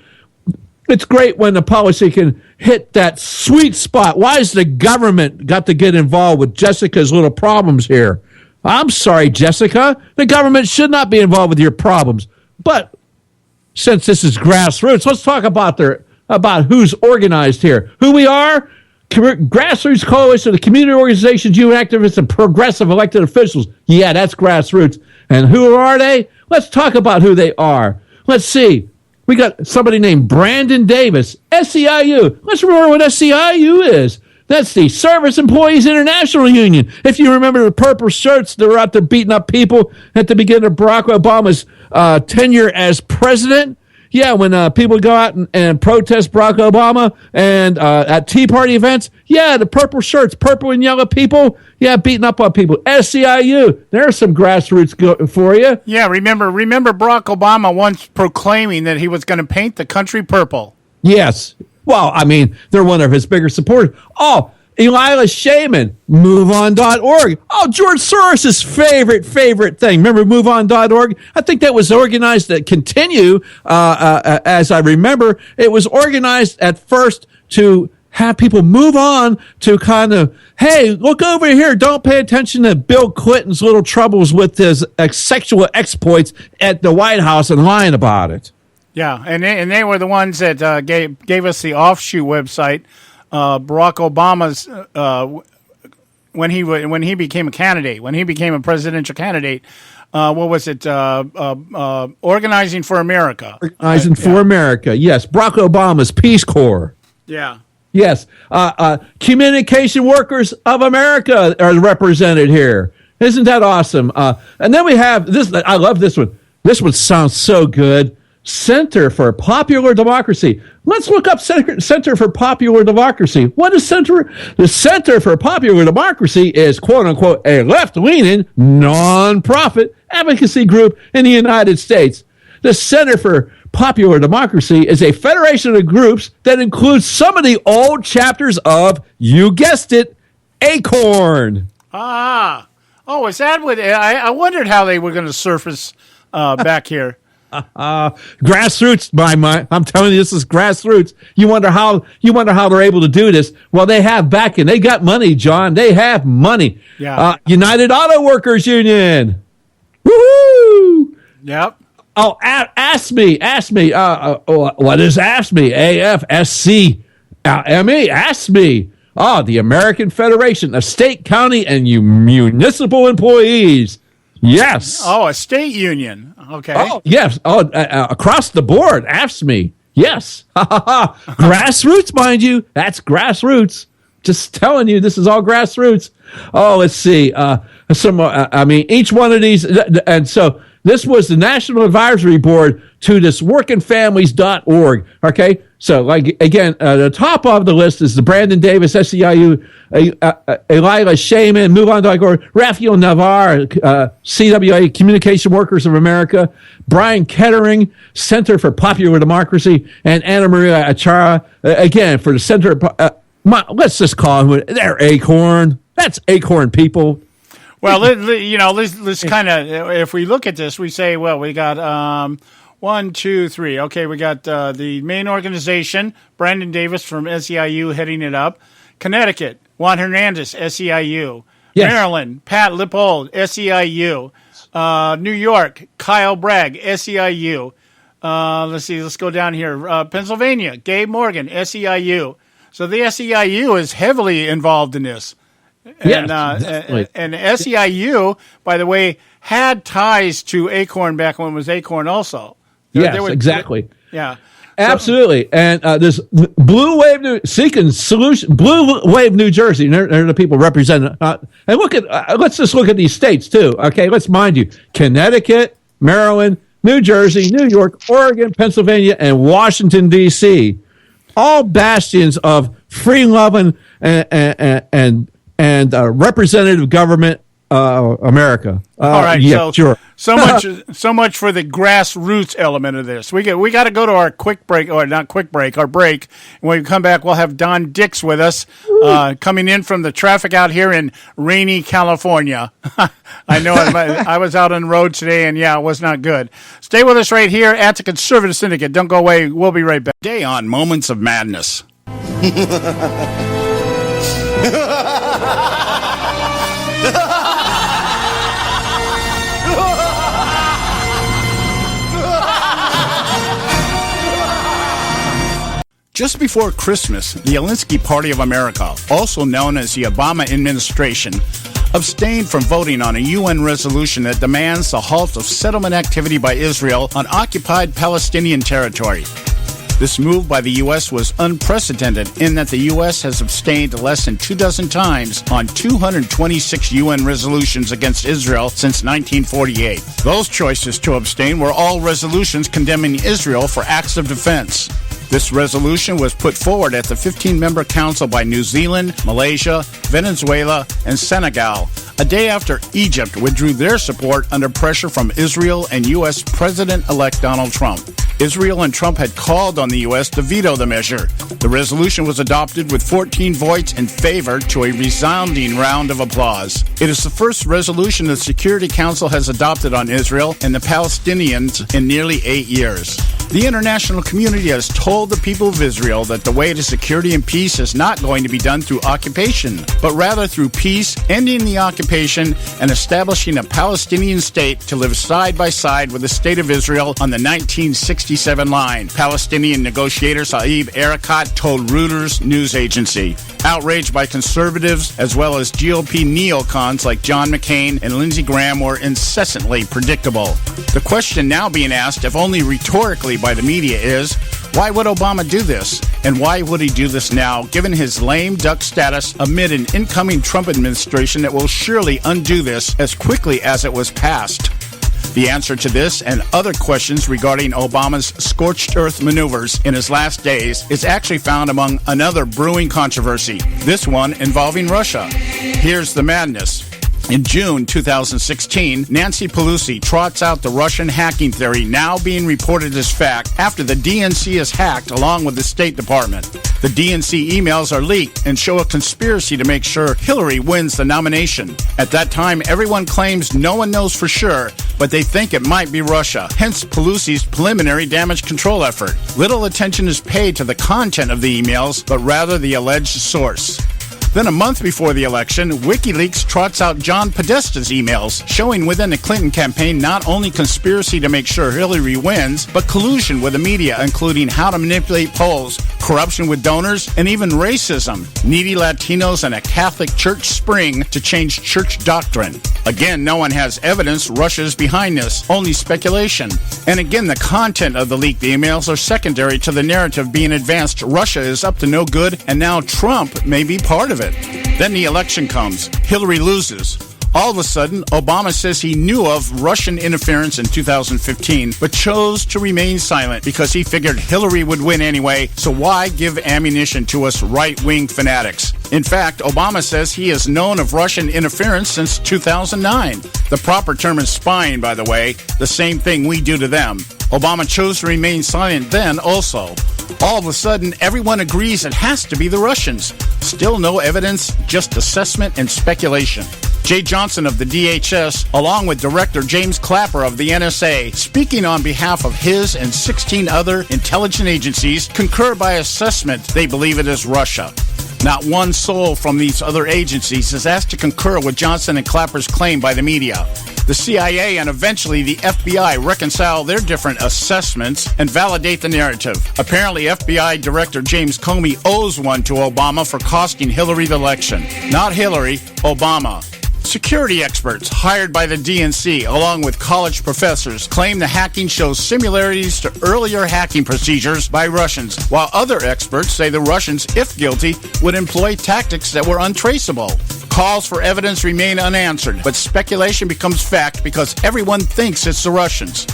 It's great when the policy can hit that sweet spot. Why has the government got to get involved with Jessica's little problems here?" I'm sorry, Jessica. The government should not be involved with your problems. But since this is grassroots, let's talk about who's organized here. Who we are? Grassroots coalition of community organizations, youth activists, and progressive elected officials. Yeah, that's grassroots. And who are they? Let's talk about who they are. Let's see. We got somebody named Brandon Davis, SEIU. Let's remember what SEIU is. That's the Service Employees International Union. If you remember the purple shirts that were out there beating up people at the beginning of Barack Obama's tenure as president. Yeah, when people go out and protest Barack Obama and at Tea Party events. Yeah, the purple shirts, purple and yellow people. Yeah, beating up on people. SEIU. There's some grassroots for you. Yeah, remember Barack Obama once proclaiming that he was going to paint the country purple. Yes. Well, I mean, they're one of his bigger supporters. Oh, Elila Shaman, MoveOn.org. Oh, George Soros' favorite thing. Remember MoveOn.org? I think that was organized to continue, as I remember. It was organized at first to have people move on to kind of, hey, look over here. Don't pay attention to Bill Clinton's little troubles with his sexual exploits at the White House and lying about it. Yeah, and they were the ones that gave us the offshoot website. Barack Obama's when he became a candidate, when he became a presidential candidate. What was it? Organizing for America. Organizing for America. Yes, Barack Obama's Peace Corps. Yeah. Yes, Communication Workers of America are represented here. Isn't that awesome? And then we have this. I love this one. This one sounds so good. Center for Popular Democracy. Let's look up Center for Popular Democracy. What is Center? The Center for Popular Democracy is, quote unquote, a left-leaning, nonprofit advocacy group in the United States. The Center for Popular Democracy is a federation of groups that includes some of the old chapters of, you guessed it, ACORN. Is that what? I wondered how they were going to surface back here. Grassroots, I'm telling you, this is grassroots. You wonder how they're able to do this. Well, they have backing. They got money, John. They have money. Yeah. United Auto Workers Union. Woohoo! Yep. Oh, AFSCME. What is AFSCME? AFSCME. AFSCME. Oh, the American Federation of State, County, and Municipal Employees. Yes. Oh, a state union. Okay. Oh, yes. Oh, across the board, AFSCME. Yes. Grassroots, mind you. That's grassroots. Just telling you, this is all grassroots. Oh, let's see. Each one of these, and so this was the National Advisory Board to this workingfamilies.org. Okay. So, like, again, the top of the list is the Brandon Davis, SEIU, Elila Shaman, MoveOn.org, Rafael Navarre, CWA, Communication Workers of America, Brian Kettering, Center for Popular Democracy, and Anna Maria Achara, again, for the Center. Let's just call them, they're ACORN. That's ACORN people. Well, let's kind of, if we look at this, we say, well, we got 1, 2, 3. Okay, we got the main organization, Brandon Davis from SEIU heading it up. Connecticut, Juan Hernandez, SEIU. Yes. Maryland, Pat Lippold, SEIU. New York, Kyle Bragg, SEIU. Let's go down here. Pennsylvania, Gabe Morgan, SEIU. So the SEIU is heavily involved in this. And, yes, and SEIU, by the way, had ties to ACORN back when it was ACORN also. Exactly. Yeah. Absolutely. And this Blue Wave New Jersey, they're the people representing. And let's just look at these states too. Okay, let's mind you, Connecticut, Maryland, New Jersey, New York, Oregon, Pennsylvania, and Washington, D.C. All bastions of free-loving and representative government America. All right, yeah, sure. so much for the grassroots element of this. We got to go to our quick break, or not quick break, our break. When we come back, we'll have Don Dix with us, coming in from the traffic out here in rainy California. I know I was out on the road today, and it was not good. Stay with us right here at the Conservative Syndicate. Don't go away. We'll be right back. Day on Moments of Madness. Just before Christmas, the Alinsky Party of America, also known as the Obama administration, abstained from voting on a UN resolution that demands the halt of settlement activity by Israel on occupied Palestinian territory. This move by the U.S. was unprecedented in that the U.S. has abstained less than 24 times on 226 UN resolutions against Israel since 1948. Those choices to abstain were all resolutions condemning Israel for acts of defense. This resolution was put forward at the 15-member council by New Zealand, Malaysia, Venezuela, and Senegal, a day after Egypt withdrew their support under pressure from Israel and U.S. President-elect Donald Trump. Israel and Trump had called on the U.S. to veto the measure. The resolution was adopted with 14 votes in favor to a resounding round of applause. It is the first resolution the Security Council has adopted on Israel and the Palestinians in nearly 8 years. The international community has told the people of Israel that the way to security and peace is not going to be done through occupation, but rather through peace, ending the occupation, and establishing a Palestinian state to live side by side with the state of Israel on the 1967 line, Palestinian negotiator Saeb Erekat told Reuters news agency. Outraged by conservatives as well as GOP neocons like John McCain and Lindsey Graham were incessantly predictable. The question now being asked, if only rhetorically by the media, is why would Obama do this? And why would he do this now, given his lame duck status amid an incoming Trump administration that will surely undo this as quickly as it was passed? The answer to this and other questions regarding Obama's scorched earth maneuvers in his last days is actually found among another brewing controversy, this one involving Russia. Here's the madness. In June 2016, Nancy Pelosi trots out the Russian hacking theory now being reported as fact after the DNC is hacked along with the State Department. The DNC emails are leaked and show a conspiracy to make sure Hillary wins the nomination. At that time, everyone claims no one knows for sure, but they think it might be Russia, hence Pelosi's preliminary damage control effort. Little attention is paid to the content of the emails, but rather the alleged source. Then a month before the election, WikiLeaks trots out John Podesta's emails, showing within the Clinton campaign not only conspiracy to make sure Hillary wins, but collusion with the media, including how to manipulate polls, corruption with donors, and even racism, needy Latinos, and a Catholic church spring to change church doctrine. Again, no one has evidence Russia's behind this, only speculation. And again, the content of the leaked emails are secondary to the narrative being advanced Russia is up to no good, and now Trump may be part of it. Then the election comes. Hillary loses. All of a sudden, Obama says he knew of Russian interference in 2015, but chose to remain silent because he figured Hillary would win anyway, so why give ammunition to us right-wing fanatics? In fact, Obama says he has known of Russian interference since 2009. The proper term is spying, by the way, the same thing we do to them. Obama chose to remain silent then also. All of a sudden, everyone agrees it has to be the Russians. Still no evidence, just assessment and speculation. Jay Johnson of the DHS, along with Director James Clapper of the NSA, speaking on behalf of his and 16 other intelligence agencies, concur by assessment they believe it is Russia. Not one soul from these other agencies is asked to concur with Johnson and Clapper's claim by the media. The CIA and eventually the FBI reconcile their different assessments and validate the narrative. Apparently, FBI Director James Comey owes one to Obama for costing Hillary the election. Not Hillary, Obama. Security experts hired by the DNC, along with college professors, claim the hacking shows similarities to earlier hacking procedures by Russians, while other experts say the Russians, if guilty, would employ tactics that were untraceable. Calls for evidence remain unanswered, but speculation becomes fact because everyone thinks it's the Russians.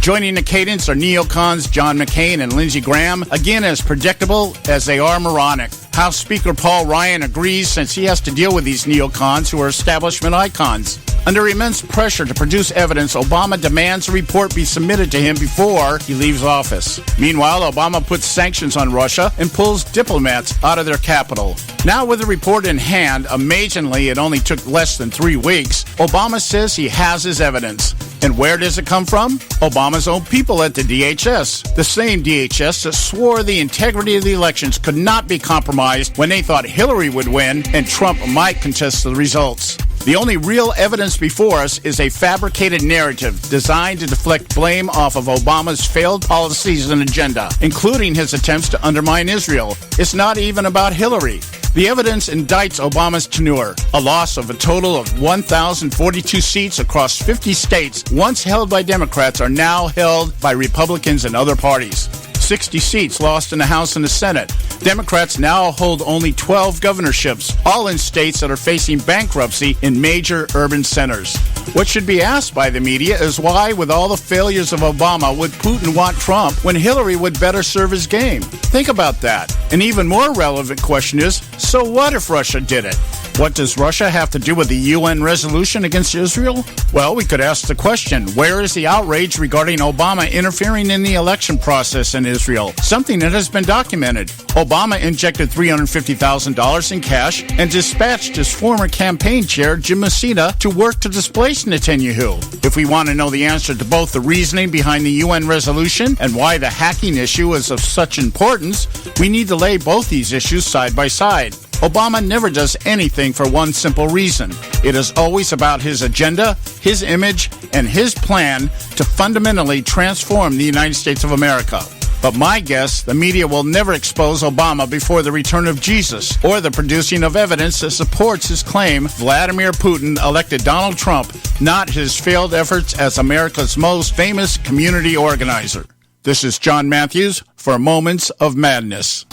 Joining the cadence are neocons John McCain and Lindsey Graham, again as predictable as they are moronic. House Speaker Paul Ryan agrees since he has to deal with these neocons who are establishment icons. Under immense pressure to produce evidence, Obama demands a report be submitted to him before he leaves office. Meanwhile, Obama puts sanctions on Russia and pulls diplomats out of their capital. Now with the report in hand, amazingly it only took less than 3 weeks, Obama says he has his evidence. And where does it come from? Obama's own people at the DHS. The same DHS that swore the integrity of the elections could not be compromised when they thought Hillary would win and Trump might contest the results. The only real evidence before us is a fabricated narrative designed to deflect blame off of Obama's failed policies and agenda, including his attempts to undermine Israel. It's not even about Hillary. The evidence indicts Obama's tenure, a loss of a total of 1,042 seats across 50 states once held by Democrats are now held by Republicans and other parties. 60 seats lost in the House and the Senate. Democrats now hold only 12 governorships, all in states that are facing bankruptcy in major urban centers. What should be asked by the media is why, with all the failures of Obama, would Putin want Trump when Hillary would better serve his game? Think about that. An even more relevant question is, so what if Russia did it? What does Russia have to do with the UN resolution against Israel? Well, we could ask the question, where is the outrage regarding Obama interfering in the election process in Israel? Something that has been documented. Obama injected $350,000 in cash and dispatched his former campaign chair, Jim Messina, to work to displace Netanyahu. If we want to know the answer to both the reasoning behind the UN resolution and why the hacking issue is of such importance, we need to lay both these issues side by side. Obama never does anything for one simple reason. It is always about his agenda, his image, and his plan to fundamentally transform the United States of America. But my guess, the media will never expose Obama before the return of Jesus or the producing of evidence that supports his claim Vladimir Putin elected Donald Trump, not his failed efforts as America's most famous community organizer. This is John Matthews for Moments of Madness.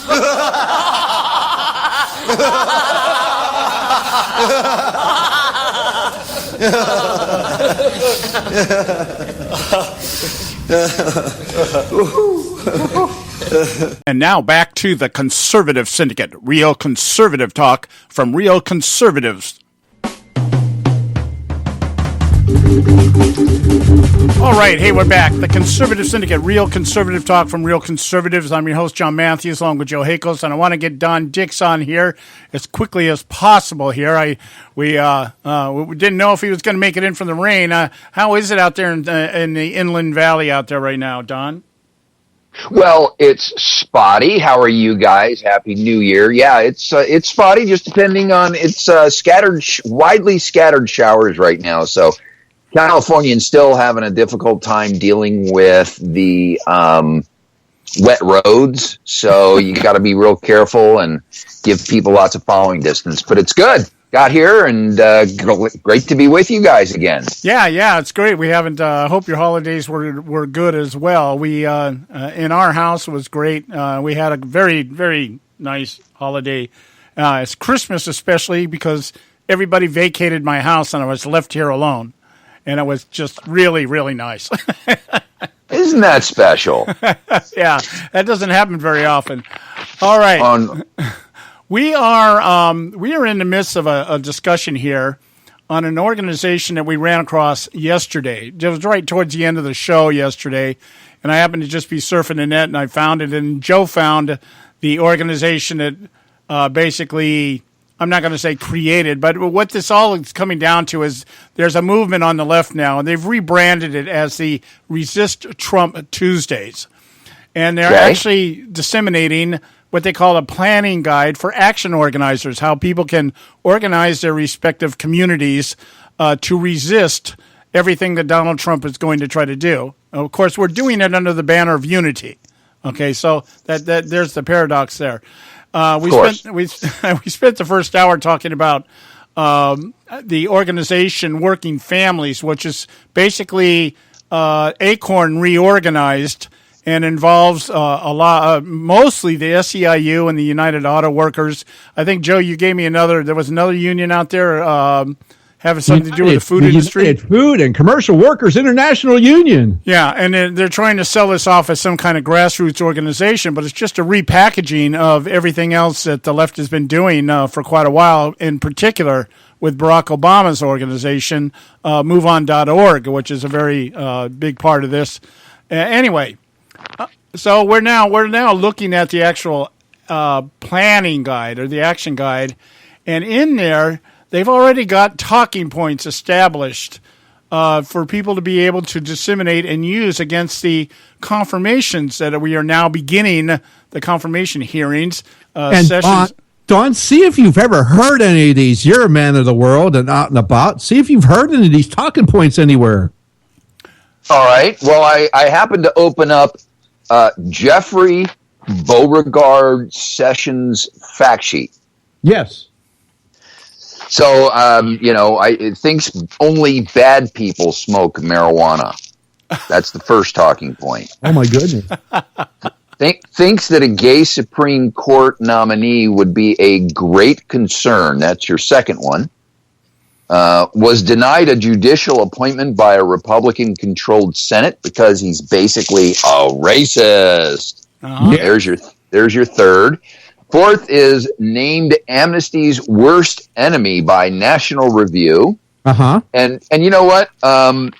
And now back to the Conservative Syndicate, real conservative talk from real conservatives. All right, hey, we're back. The Conservative Syndicate, real conservative talk from real conservatives. I'm your host, John Matthews, along with Joe Hakos, and I want to get Don Dix on here as quickly as possible here. We didn't know if he was going to make it in from the rain. How is it out there in the Inland Valley out there right now, Don? Well, it's spotty. How are you guys? Happy New Year. Yeah, it's spotty, just depending on it's widely scattered showers right now. So Californians still having a difficult time dealing with the wet roads. So you got to be real careful and give people lots of following distance. But it's good. Got here, and great to be with you guys again. Yeah, it's great. We haven't. Hope your holidays were good as well. We in our house was great. We had a very, very nice holiday. It's Christmas especially because everybody vacated my house and I was left here alone, and it was just really, really nice. Isn't that special? Yeah, that doesn't happen very often. All right. We are in the midst of a discussion here on an organization that we ran across yesterday. It was right towards the end of the show yesterday, and I happened to just be surfing the net, and I found it. And Joe found the organization that basically, I'm not going to say created, but what this all is coming down to is there's a movement on the left now, and they've rebranded it as the Resist Trump Tuesdays. And they're actually disseminating what they call a planning guide for action organizers, how people can organize their respective communities to resist everything that Donald Trump is going to try to do. Of course, we're doing it under the banner of unity. Okay, so that there's the paradox there. We spent the first hour talking about the organization Working Families, which is basically Acorn reorganized, and involves a lot, mostly the SEIU and the United Auto Workers. I think, Joe, you gave me there was another union out there having something to do with the food industry. United Food and Commercial Workers International Union. Yeah, and they're trying to sell this off as some kind of grassroots organization, but it's just a repackaging of everything else that the left has been doing for quite a while, in particular with Barack Obama's organization, MoveOn.org, which is a very big part of this. Anyway. So we're now looking at the actual planning guide or the action guide, and in there they've already got talking points established for people to be able to disseminate and use against the confirmations that we are now beginning the confirmation hearings sessions. Don, see if you've ever heard any of these. You're a man of the world and out and about. See if you've heard any of these talking points anywhere. All right. Well, I happened to open up Jeffrey Beauregard Sessions fact sheet. Yes. So, it thinks only bad people smoke marijuana. That's the first talking point. Oh, my goodness. Thinks that a gay Supreme Court nominee would be a great concern. That's your second one. Was denied a judicial appointment by a Republican-controlled Senate because he's basically a racist. Uh-huh. There's your third. Fourth is named Amnesty's worst enemy by National Review. Uh-huh. And you know what? I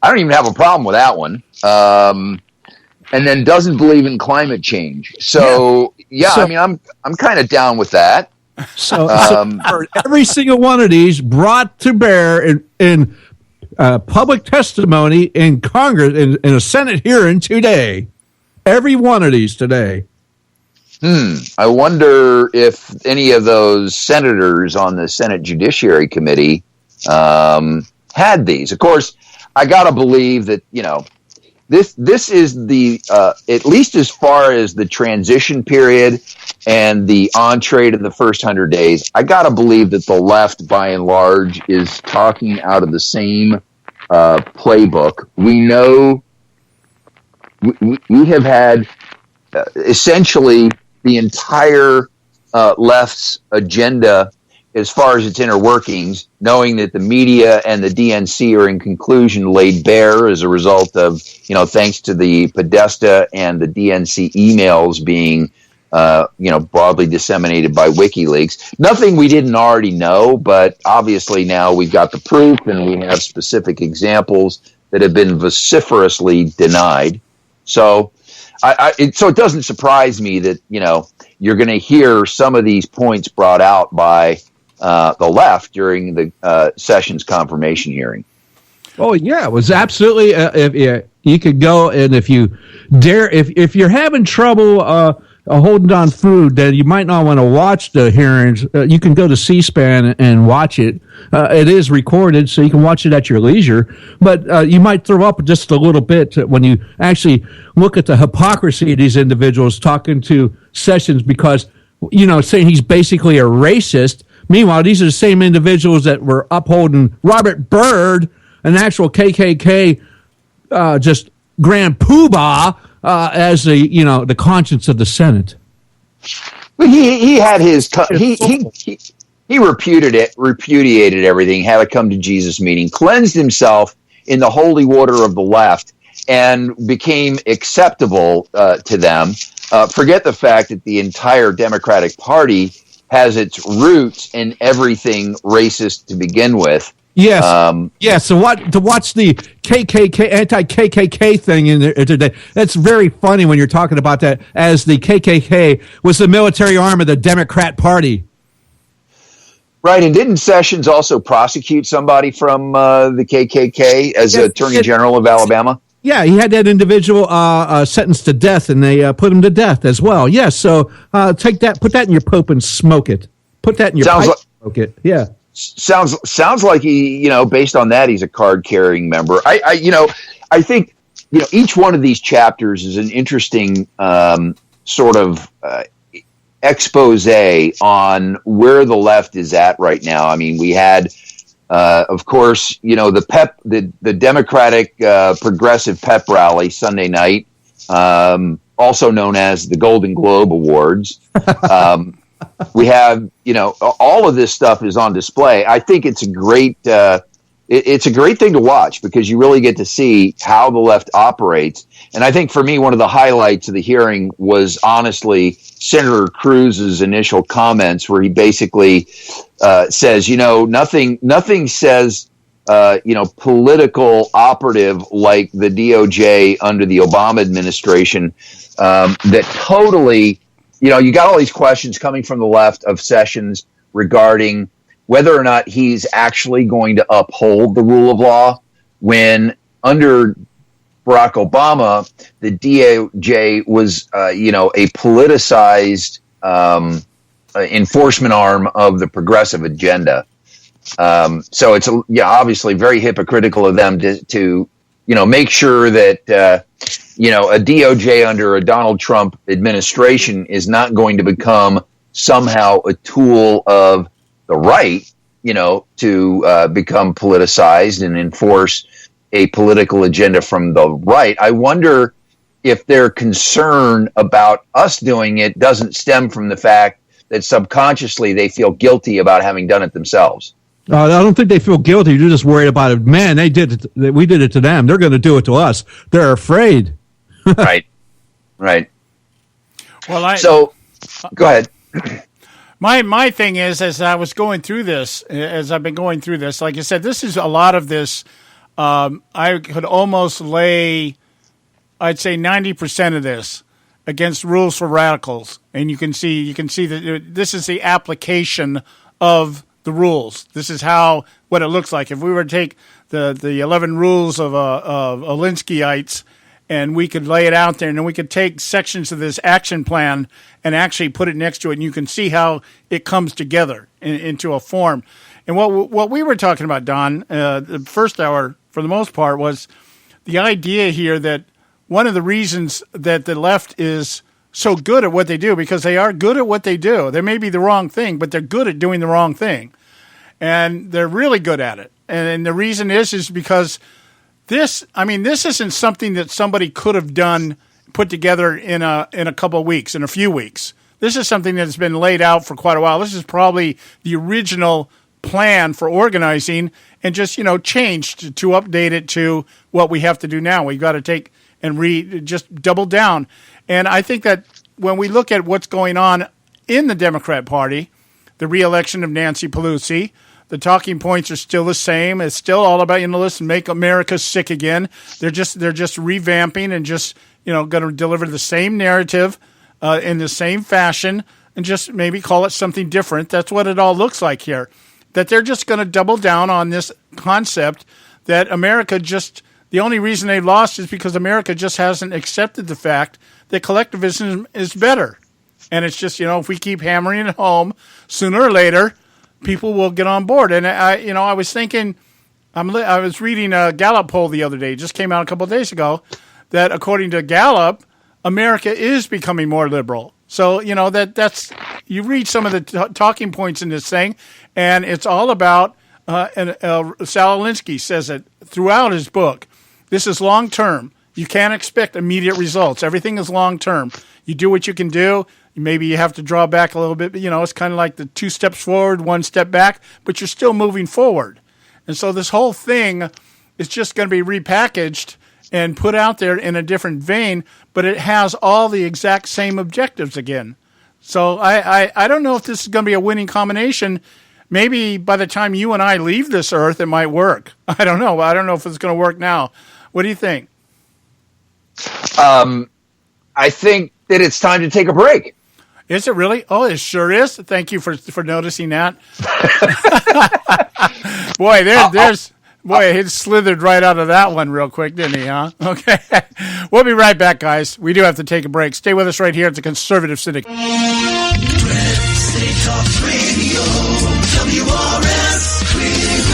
don't even have a problem with that one. And then doesn't believe in climate change. So I mean, I'm kind of down with that. So every single one of these brought to bear in public testimony in Congress, in a Senate hearing today. Every one of these today. I wonder if any of those senators on the Senate Judiciary Committee had these. Of course, I got to believe that, this is the, at least as far as the transition period and the entree to the first 100 days, I got to believe that the left, by and large, is talking out of the same playbook. We know we have had essentially the entire left's agenda as far as its inner workings, knowing that the media and the DNC are in conclusion laid bare as a result of, thanks to the Podesta and the DNC emails being, broadly disseminated by WikiLeaks. Nothing we didn't already know, but obviously now we've got the proof and we have specific examples that have been vociferously denied. So it doesn't surprise me that, you're going to hear some of these points brought out by the left during the Sessions confirmation hearing. Oh yeah, it was absolutely. If you could go, and if you dare, if you're having trouble holding on food, then you might not want to watch the hearings. You can go to C-SPAN and watch it. It is recorded, so you can watch it at your leisure. But you might throw up just a little bit when you actually look at the hypocrisy of these individuals talking to Sessions, because saying he's basically a racist. Meanwhile, these are the same individuals that were upholding Robert Byrd, an actual KKK, just grand poobah, as the conscience of the Senate. Well, he had his he repudiated everything, had a come to Jesus meeting, cleansed himself in the holy water of the left, and became acceptable to them. Forget the fact that the entire Democratic Party has its roots in everything racist to begin with. Yes. So to watch the KKK, anti-KKK thing in there today, that's very funny when you're talking about that, as the KKK was the military arm of the Democrat Party. Right, and didn't Sessions also prosecute somebody from the KKK as Attorney General of Alabama? Yeah, he had that individual sentenced to death, and they put him to death as well. Yes, so take that, put that in your pope and smoke it. Put that in your pipe and smoke it. Yeah. Sounds like he, based on that, he's a card-carrying member. I think, each one of these chapters is an interesting sort of expose on where the left is at right now. I mean, we had, of course, the Democratic Progressive Pep Rally Sunday night, also known as the Golden Globe Awards. We have, all of this stuff is on display. I think it's a great thing to watch, because you really get to see how the left operates. And I think for me, one of the highlights of the hearing was honestly Senator Cruz's initial comments, where he basically says, nothing says, political operative like the DOJ under the Obama administration that totally. You got all these questions coming from the left of Sessions regarding whether or not he's actually going to uphold the rule of law, when under Barack Obama, the DOJ was, a politicized enforcement arm of the progressive agenda. So it's obviously very hypocritical of them to make sure that a DOJ under a Donald Trump administration is not going to become somehow a tool of the right, to become politicized and enforce a political agenda from the right. I wonder if their concern about us doing it doesn't stem from the fact that subconsciously they feel guilty about having done it themselves. I don't think they feel guilty. They're just worried about it. Man, we did it to them. They're going to do it to us. They're afraid. Right. Well, Go ahead. My thing is, as I've been going through this, like I said, this is a lot of this. I could almost lay, I'd say 90% of this against rules for radicals, and you can see that this is the application of the rules. This is what it looks like. If we were to take the 11 rules of Alinskyite, and we could lay it out there, and then we could take sections of this action plan and actually put it next to it, and you can see how it comes together into a form. And what we were talking about, Don, the first hour, for the most part, was the idea here that one of the reasons that the left is so good at what they do, because they are good at what they do. They may be the wrong thing, but they're good at doing the wrong thing. And they're really good at it. And the reason is because this isn't something that somebody could have put together in a couple of weeks, in a few weeks. This is something that's been laid out for quite a while. This is probably the original plan for organizing, and just, changed to update it to what we have to do now. We've got to take and just double down. And I think that when we look at what's going on in the Democrat Party, the re-election of Nancy Pelosi, the talking points are still the same. It's still all about, let's make America sick again. They're just revamping and just, going to deliver the same narrative in the same fashion and just maybe call it something different. That's what it all looks like here. That they're just going to double down on this concept that America the only reason they lost is because America just hasn't accepted the fact that collectivism is better. And it's just, if we keep hammering it home, sooner or later, people will get on board. And I was thinking, I was reading a Gallup poll the other day, just came out a couple of days ago, that according to Gallup, America is becoming more liberal. So, that's you read some of the talking points in this thing, and it's all about, Sal Alinsky says it throughout his book, this is long-term. You can't expect immediate results. Everything is long-term. You do what you can do. Maybe you have to draw back a little bit, but, it's kind of like the 2 steps forward, 1 step back, but you're still moving forward. And so this whole thing is just going to be repackaged and put out there in a different vein, but it has all the exact same objectives again. So I don't know if this is going to be a winning combination. Maybe by the time you and I leave this earth, it might work. I don't know. I don't know if it's going to work now. What do you think? I think that it's time to take a break. Is it really? Oh, it sure is. Thank you for noticing that. Boy, he slithered right out of that one real quick, didn't he, huh? Okay. We'll be right back, guys. We do have to take a break. Stay with us right here at the Conservative Syndicate. Talk Radio, WRS Cleveland.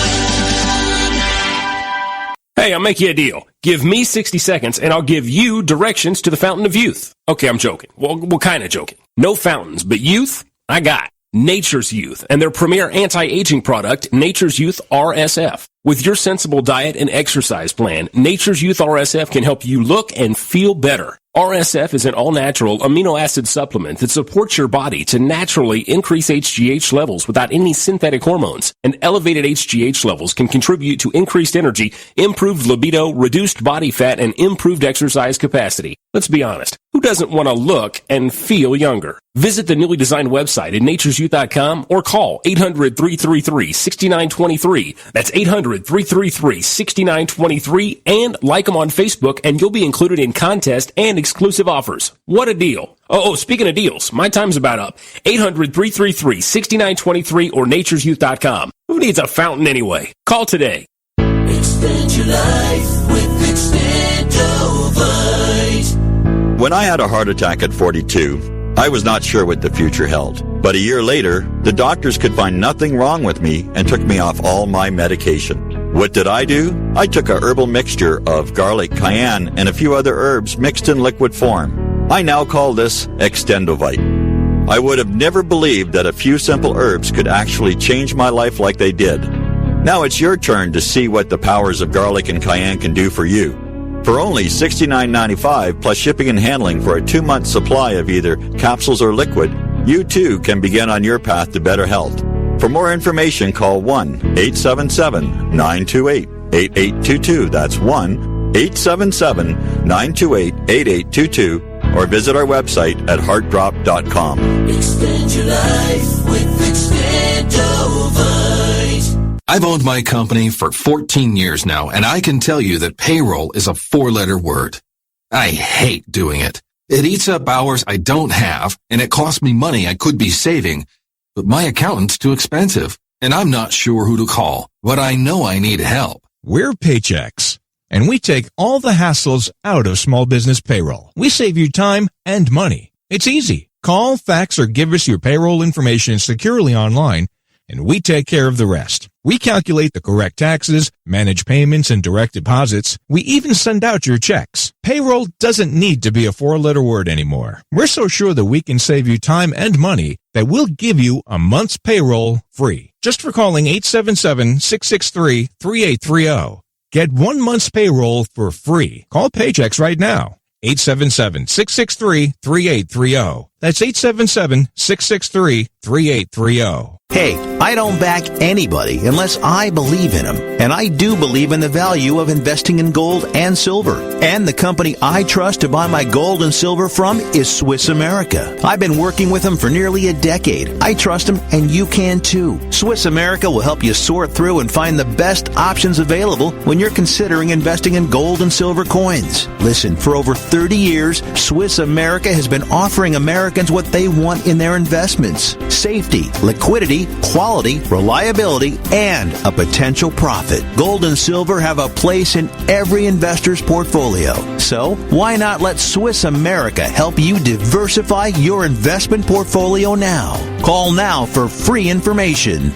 Hey, I'll make you a deal. Give me 60 seconds and I'll give you directions to the Fountain of Youth. Okay, I'm joking. Well, kind of joking. No fountains, but youth, I got. Nature's Youth and their premier anti-aging product, Nature's Youth RSF. With your sensible diet and exercise plan, Nature's Youth RSF can help you look and feel better. RSF is an all-natural amino acid supplement that supports your body to naturally increase HGH levels without any synthetic hormones. And elevated HGH levels can contribute to increased energy, improved libido, reduced body fat, and improved exercise capacity. Let's be honest. Who doesn't want to look and feel younger? Visit the newly designed website at naturesyouth.com or call 800-333-6923. That's 800-333-6923 and like them on Facebook and you'll be included in contests and exclusive offers. What a deal. Oh, speaking of deals, my time's about up. 800-333-6923 or naturesyouth.com. Who needs a fountain anyway? Call today. Expand your life with Expandovite. When I had a heart attack at 42, I was not sure what the future held. But a year later, the doctors could find nothing wrong with me and took me off all my medication. What did I do? I took a herbal mixture of garlic, cayenne, and a few other herbs mixed in liquid form. I now call this Extendovite. I would have never believed that a few simple herbs could actually change my life like they did. Now it's your turn to see what the powers of garlic and cayenne can do for you. For only $69.95 plus shipping and handling for a 2-month supply of either capsules or liquid, you too can begin on your path to better health. For more information, call 1-877-928-8822. That's 1-877-928-8822. or visit our website at heartdrop.com. Extend your life with Extendovite. I've owned my company for 14 years now, and I can tell you that payroll is a 4-letter word. I hate doing it. It eats up hours I don't have, and it costs me money I could be saving. But my accountant's too expensive, and I'm not sure who to call, but I know I need help. We're Paychex, and we take all the hassles out of small business payroll. We save you time and money. It's easy. Call, fax, or give us your payroll information securely online, and we take care of the rest. We calculate the correct taxes, manage payments and direct deposits. We even send out your checks. Payroll doesn't need to be a 4-letter word anymore. We're so sure that we can save you time and money that we'll give you a month's payroll free. Just for calling 877-663-3830. Get 1 month's payroll for free. Call Paychex right now. 877-663-3830. That's 877-663-3830. Hey, I don't back anybody unless I believe in them. And I do believe in the value of investing in gold and silver. And the company I trust to buy my gold and silver from is Swiss America. I've been working with them for nearly a decade. I trust them, and you can too. Swiss America will help you sort through and find the best options available when you're considering investing in gold and silver coins. Listen, for over 30 years, Swiss America has been offering Americans what they want in their investments: safety, liquidity, quality, reliability, and a potential profit. Gold and silver have a place in every investor's portfolio. So, why not let Swiss America help you diversify your investment portfolio now? Call now for free information.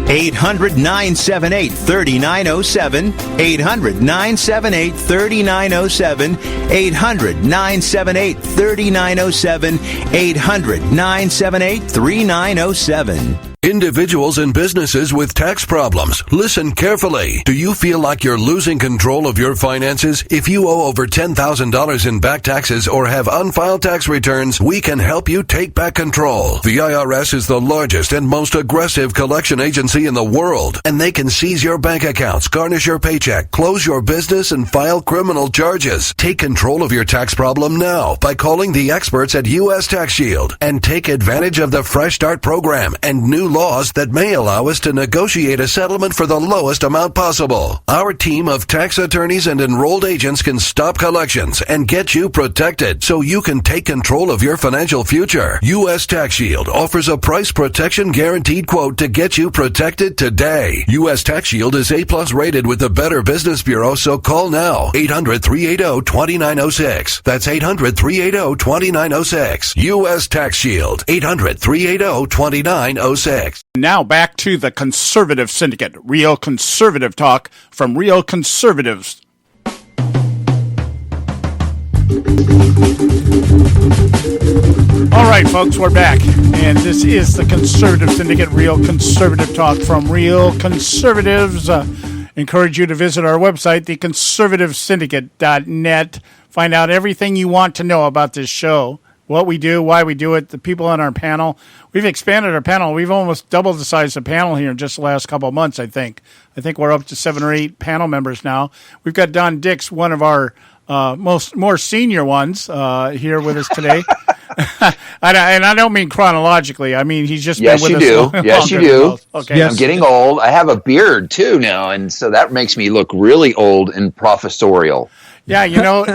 800-978-3907, 800-978-3907, 800-978-3907, 800-978-3907. Individuals and businesses with tax problems, listen carefully. Do you feel like you're losing control of your finances? If you owe over $10,000 in back taxes or have unfiled tax returns, we can help you take back control. The IRS is the largest and most aggressive collection agency in the world, and they can seize your bank accounts, garnish your paycheck, close your business, and file criminal charges. Take control of your tax problem now by calling the experts at U.S. Tax Shield and take advantage of the Fresh Start program and new laws that may allow us to negotiate a settlement for the lowest amount possible. Our team of tax attorneys and enrolled agents can stop collections and get you protected so you can take control of your financial future. U.S. Tax Shield offers a price protection guaranteed quote to get you protected today. U.S. Tax Shield is A+ rated with the Better Business Bureau, so call now. 800-380-2906. That's 800-380-2906. U.S. Tax Shield. 800-380-2906. Now back to the Conservative Syndicate, real conservative talk from real conservatives. All right, folks, we're back, and this is the Conservative Syndicate, real conservative talk from real conservatives. Encourage you to visit our website, theconservativesyndicate.net. Find out everything you want to know about this show. What we do, why we do it, the people on our panel. We've expanded our panel. We've almost doubled the size of the panel here in just the last couple of months, I think. I think we're up to 7 or 8 panel members now. We've got Don Dix, one of our more senior ones, here with us today. And I don't mean chronologically. I mean, he's just been with us longer. Yes, you do. Okay. Yes. I'm getting old. I have a beard, too, now, and so that makes me look really old and professorial. Yeah, you know...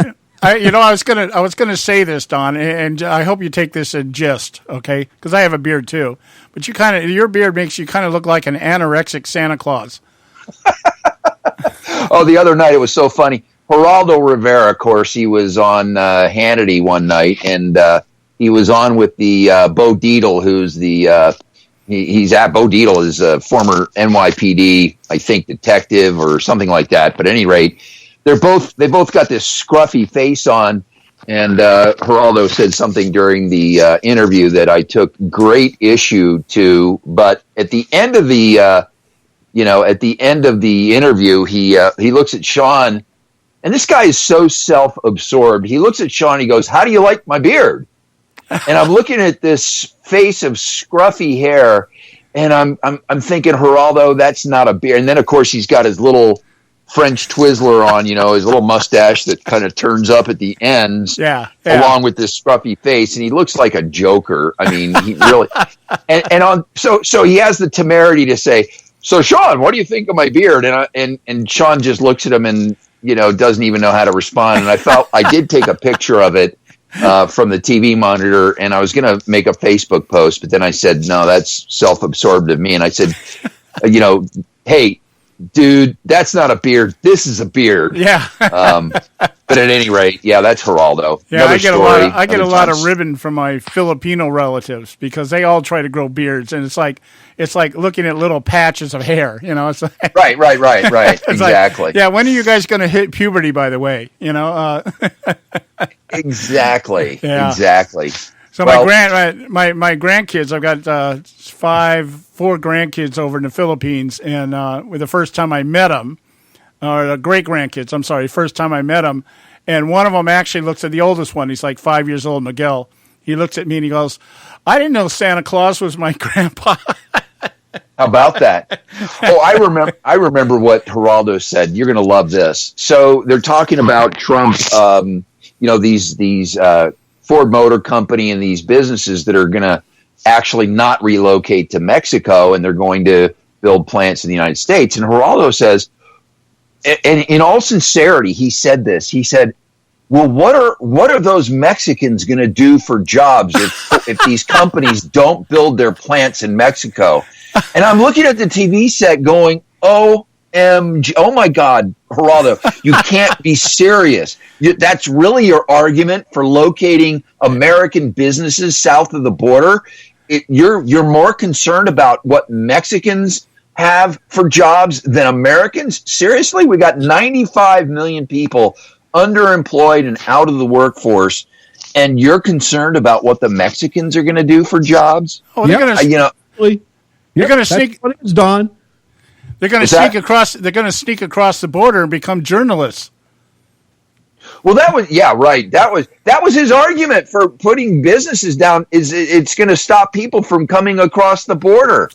I was gonna say this, Don, and I hope you take this in jest, okay? Because I have a beard too, but your beard makes you kind of look like an anorexic Santa Claus. Oh, the other night it was so funny. Geraldo Rivera, of course, he was on Hannity one night, and he was on with the Bo Dietl, who's the he's at Bo Dietl is a former NYPD, I think, detective or something like that. But at any rate. They both got this scruffy face on, and Geraldo said something during the interview that I took great issue to. But at the end of the interview, he looks at Sean, and this guy is so self-absorbed. He looks at Sean, he goes, "How do you like my beard?" And I'm looking at this face of scruffy hair, and I'm thinking, Geraldo, that's not a beard. And then of course he's got his little French Twizzler on, his little mustache that kind of turns up at the ends, along with this scruffy face, and he looks like a joker. I mean, he really, so he has the temerity to say, "So Sean, what do you think of my beard?" And Sean just looks at him and doesn't even know how to respond. And I did take a picture of it from the TV monitor, and I was going to make a Facebook post, but then I said, no, that's self-absorbed of me. And I said, hey, dude, that's not a beard. This is a beard. Yeah. But at any rate, that's Geraldo. Yeah, I get a lot of ribbon from my Filipino relatives because they all try to grow beards, and it's like looking at little patches of hair. It's like, right. Exactly. Like, when are you guys going to hit puberty? By the way, Exactly. Yeah. Exactly. So my grandkids, I've got 4 grandkids over in the Philippines, and with the first time I met them, or the great grandkids, I'm sorry, first time I met them, and one of them actually looks at the oldest one. He's like 5 years old, Miguel. He looks at me and he goes, "I didn't know Santa Claus was my grandpa." How about that? Oh, I remember what Geraldo said. You're going to love this. So they're talking about Trump, these Ford Motor Company and these businesses that are going to actually not relocate to Mexico, and they're going to build plants in the United States. And Geraldo says, and in all sincerity, he said this. He said, well, what are those Mexicans going to do for jobs if these companies don't build their plants in Mexico? And I'm looking at the TV set going, OMG, oh my God, Geraldo, you can't be serious. That's really your argument for locating American businesses south of the border? You're more concerned about what Mexicans have for jobs than Americans? Seriously? We got 95 million people underemployed and out of the workforce, and you're concerned about what the Mexicans are going to do for jobs? Oh, they're going to They're going to sneak. What it's Don. They're going to sneak across. They're going to sneak across the border and become journalists. Well, that was his argument for putting businesses down. It's going to stop people from coming across the border.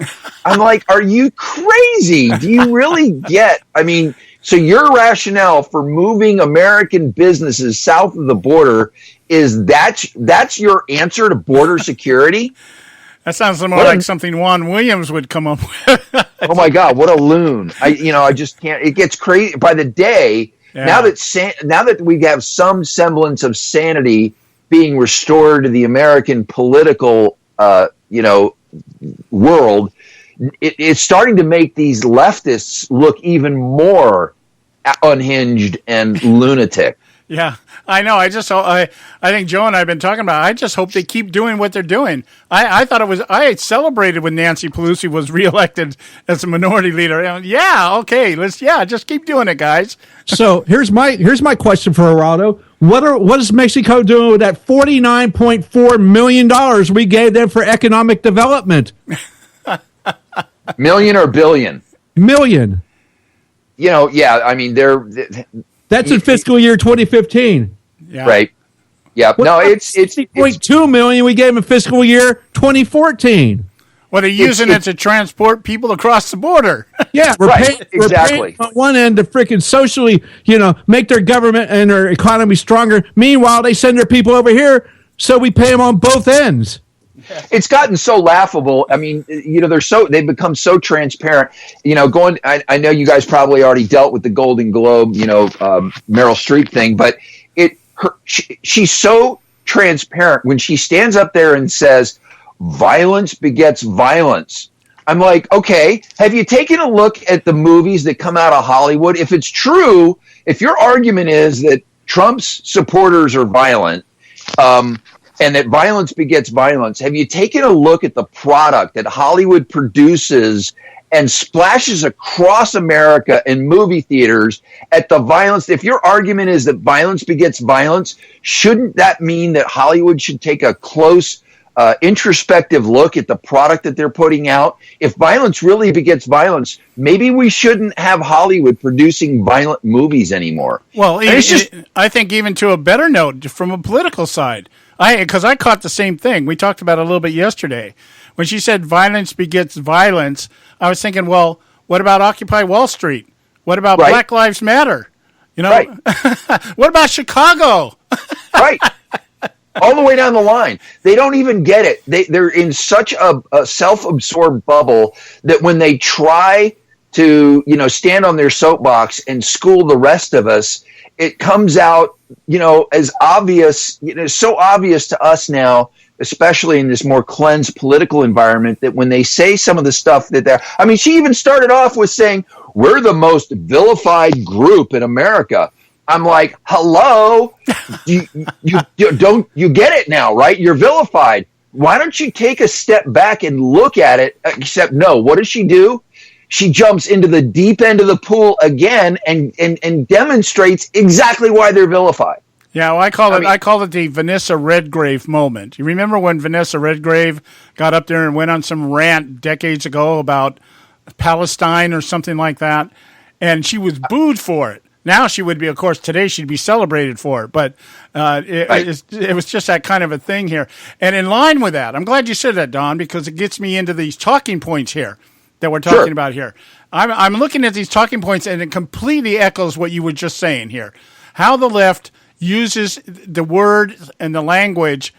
I'm like, are you crazy? Do you really get? I mean, so your rationale for moving American businesses south of the border is that's your answer to border security? That sounds more like something Juan Williams would come up with. Oh my God, what a loon! I just can't. It gets crazy by the day. Yeah. Now that we have some semblance of sanity being restored to the American political, world, it's starting to make these leftists look even more unhinged and lunatic. Yeah, I know. I think Joe and I have been talking about it. I just hope they keep doing what they're doing. I thought I celebrated when Nancy Pelosi was reelected as a minority leader. Yeah, okay, just keep doing it, guys. So here's my question for Geraldo. What is Mexico doing with that $49.4 million we gave them for economic development? Million or billion? Million. I mean, that's in fiscal year 2015. Yeah. Right. Yeah. No, it's $0.2 million we gave them in fiscal year 2014. Well, they're using it to transport people across the border. Yeah, we're paying on one end to freaking socially, make their government and their economy stronger. Meanwhile, they send their people over here, so we pay them on both ends. It's gotten so laughable. I mean, they've become so transparent. I know you guys probably already dealt with the Golden Globe, Meryl Streep thing, but she's so transparent when she stands up there and says, "Violence begets violence." I'm like, okay, have you taken a look at the movies that come out of Hollywood? If it's true, if your argument is that Trump's supporters are violent, and that violence begets violence, have you taken a look at the product that Hollywood produces and splashes across America in movie theaters at the violence? If your argument is that violence begets violence, shouldn't that mean that Hollywood should take a close, introspective look at the product that they're putting out? If violence really begets violence, maybe we shouldn't have Hollywood producing violent movies anymore. Well, I think even to a better note from a political side, because I caught the same thing. We talked about it a little bit yesterday. When she said violence begets violence, I was thinking, well, what about Occupy Wall Street? What about Right. Black Lives Matter? You know, Right. What about Chicago? Right. All the way down the line. They don't even get it. They're in such a self-absorbed bubble that when they try to, stand on their soapbox and school the rest of us, it comes out, as obvious, so obvious to us now, especially in this more cleansed political environment, that when they say some of the stuff she even started off with saying, we're the most vilified group in America. I'm like, hello, you get it now, right? You're vilified. Why don't you take a step back and look at it? Except, no, what does she do? She jumps into the deep end of the pool again and demonstrates exactly why they're vilified. Yeah, well, I call it the Vanessa Redgrave moment. You remember when Vanessa Redgrave got up there and went on some rant decades ago about Palestine or something like that, and she was booed for it. Now she would be, of course, today she'd be celebrated for it, but it was just that kind of a thing here. And in line with that, I'm glad you said that, Don, because it gets me into these talking points here that we're talking about here. I'm looking at these talking points, and it completely echoes what you were just saying here. How the left uses the word and the language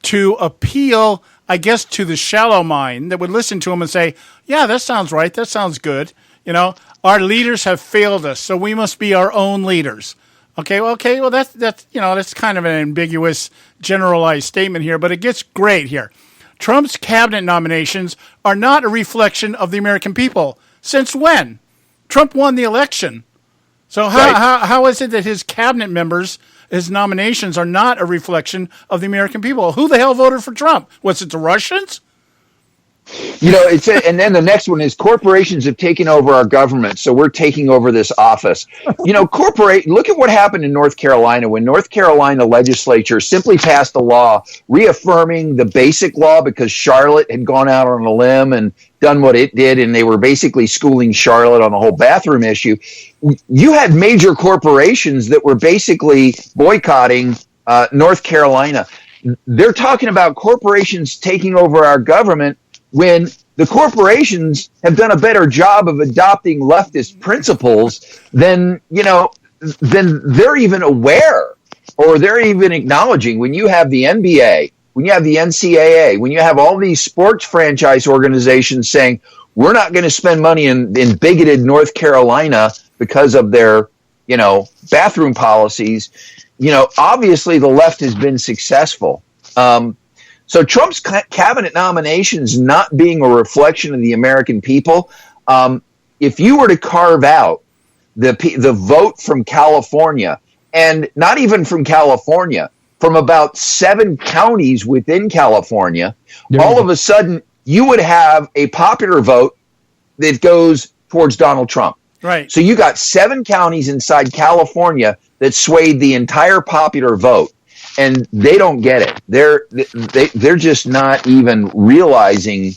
to appeal, I guess, to the shallow mind that would listen to them and say, yeah, that sounds right, that sounds good. Our leaders have failed us, so we must be our own leaders. Okay, well, that's kind of an ambiguous, generalized statement here, but it gets great here. Trump's cabinet nominations are not a reflection of the American people. Since when? Trump won the election. So how is it that his cabinet members, his nominations, are not a reflection of the American people? Who the hell voted for Trump? Was it the Russians? And then the next one is corporations have taken over our government, so we're taking over this office. Look at what happened in North Carolina when North Carolina legislature simply passed a law reaffirming the basic law because Charlotte had gone out on a limb and done what it did, and they were basically schooling Charlotte on the whole bathroom issue. You had major corporations that were basically boycotting North Carolina. They're talking about corporations taking over our government when the corporations have done a better job of adopting leftist principles than they're even aware or they're even acknowledging. When you have the NBA, when you have the NCAA, when you have all these sports franchise organizations saying, we're not going to spend money in bigoted North Carolina because of their, bathroom policies, obviously the left has been successful. So Trump's cabinet nominations not being a reflection of the American people, if you were to carve out the vote from California, and not even from California, from about 7 counties within California, all of a sudden you would have a popular vote that goes towards Donald Trump. Right. So you got 7 counties inside California that swayed the entire popular vote. And they don't get it. They're just not even realizing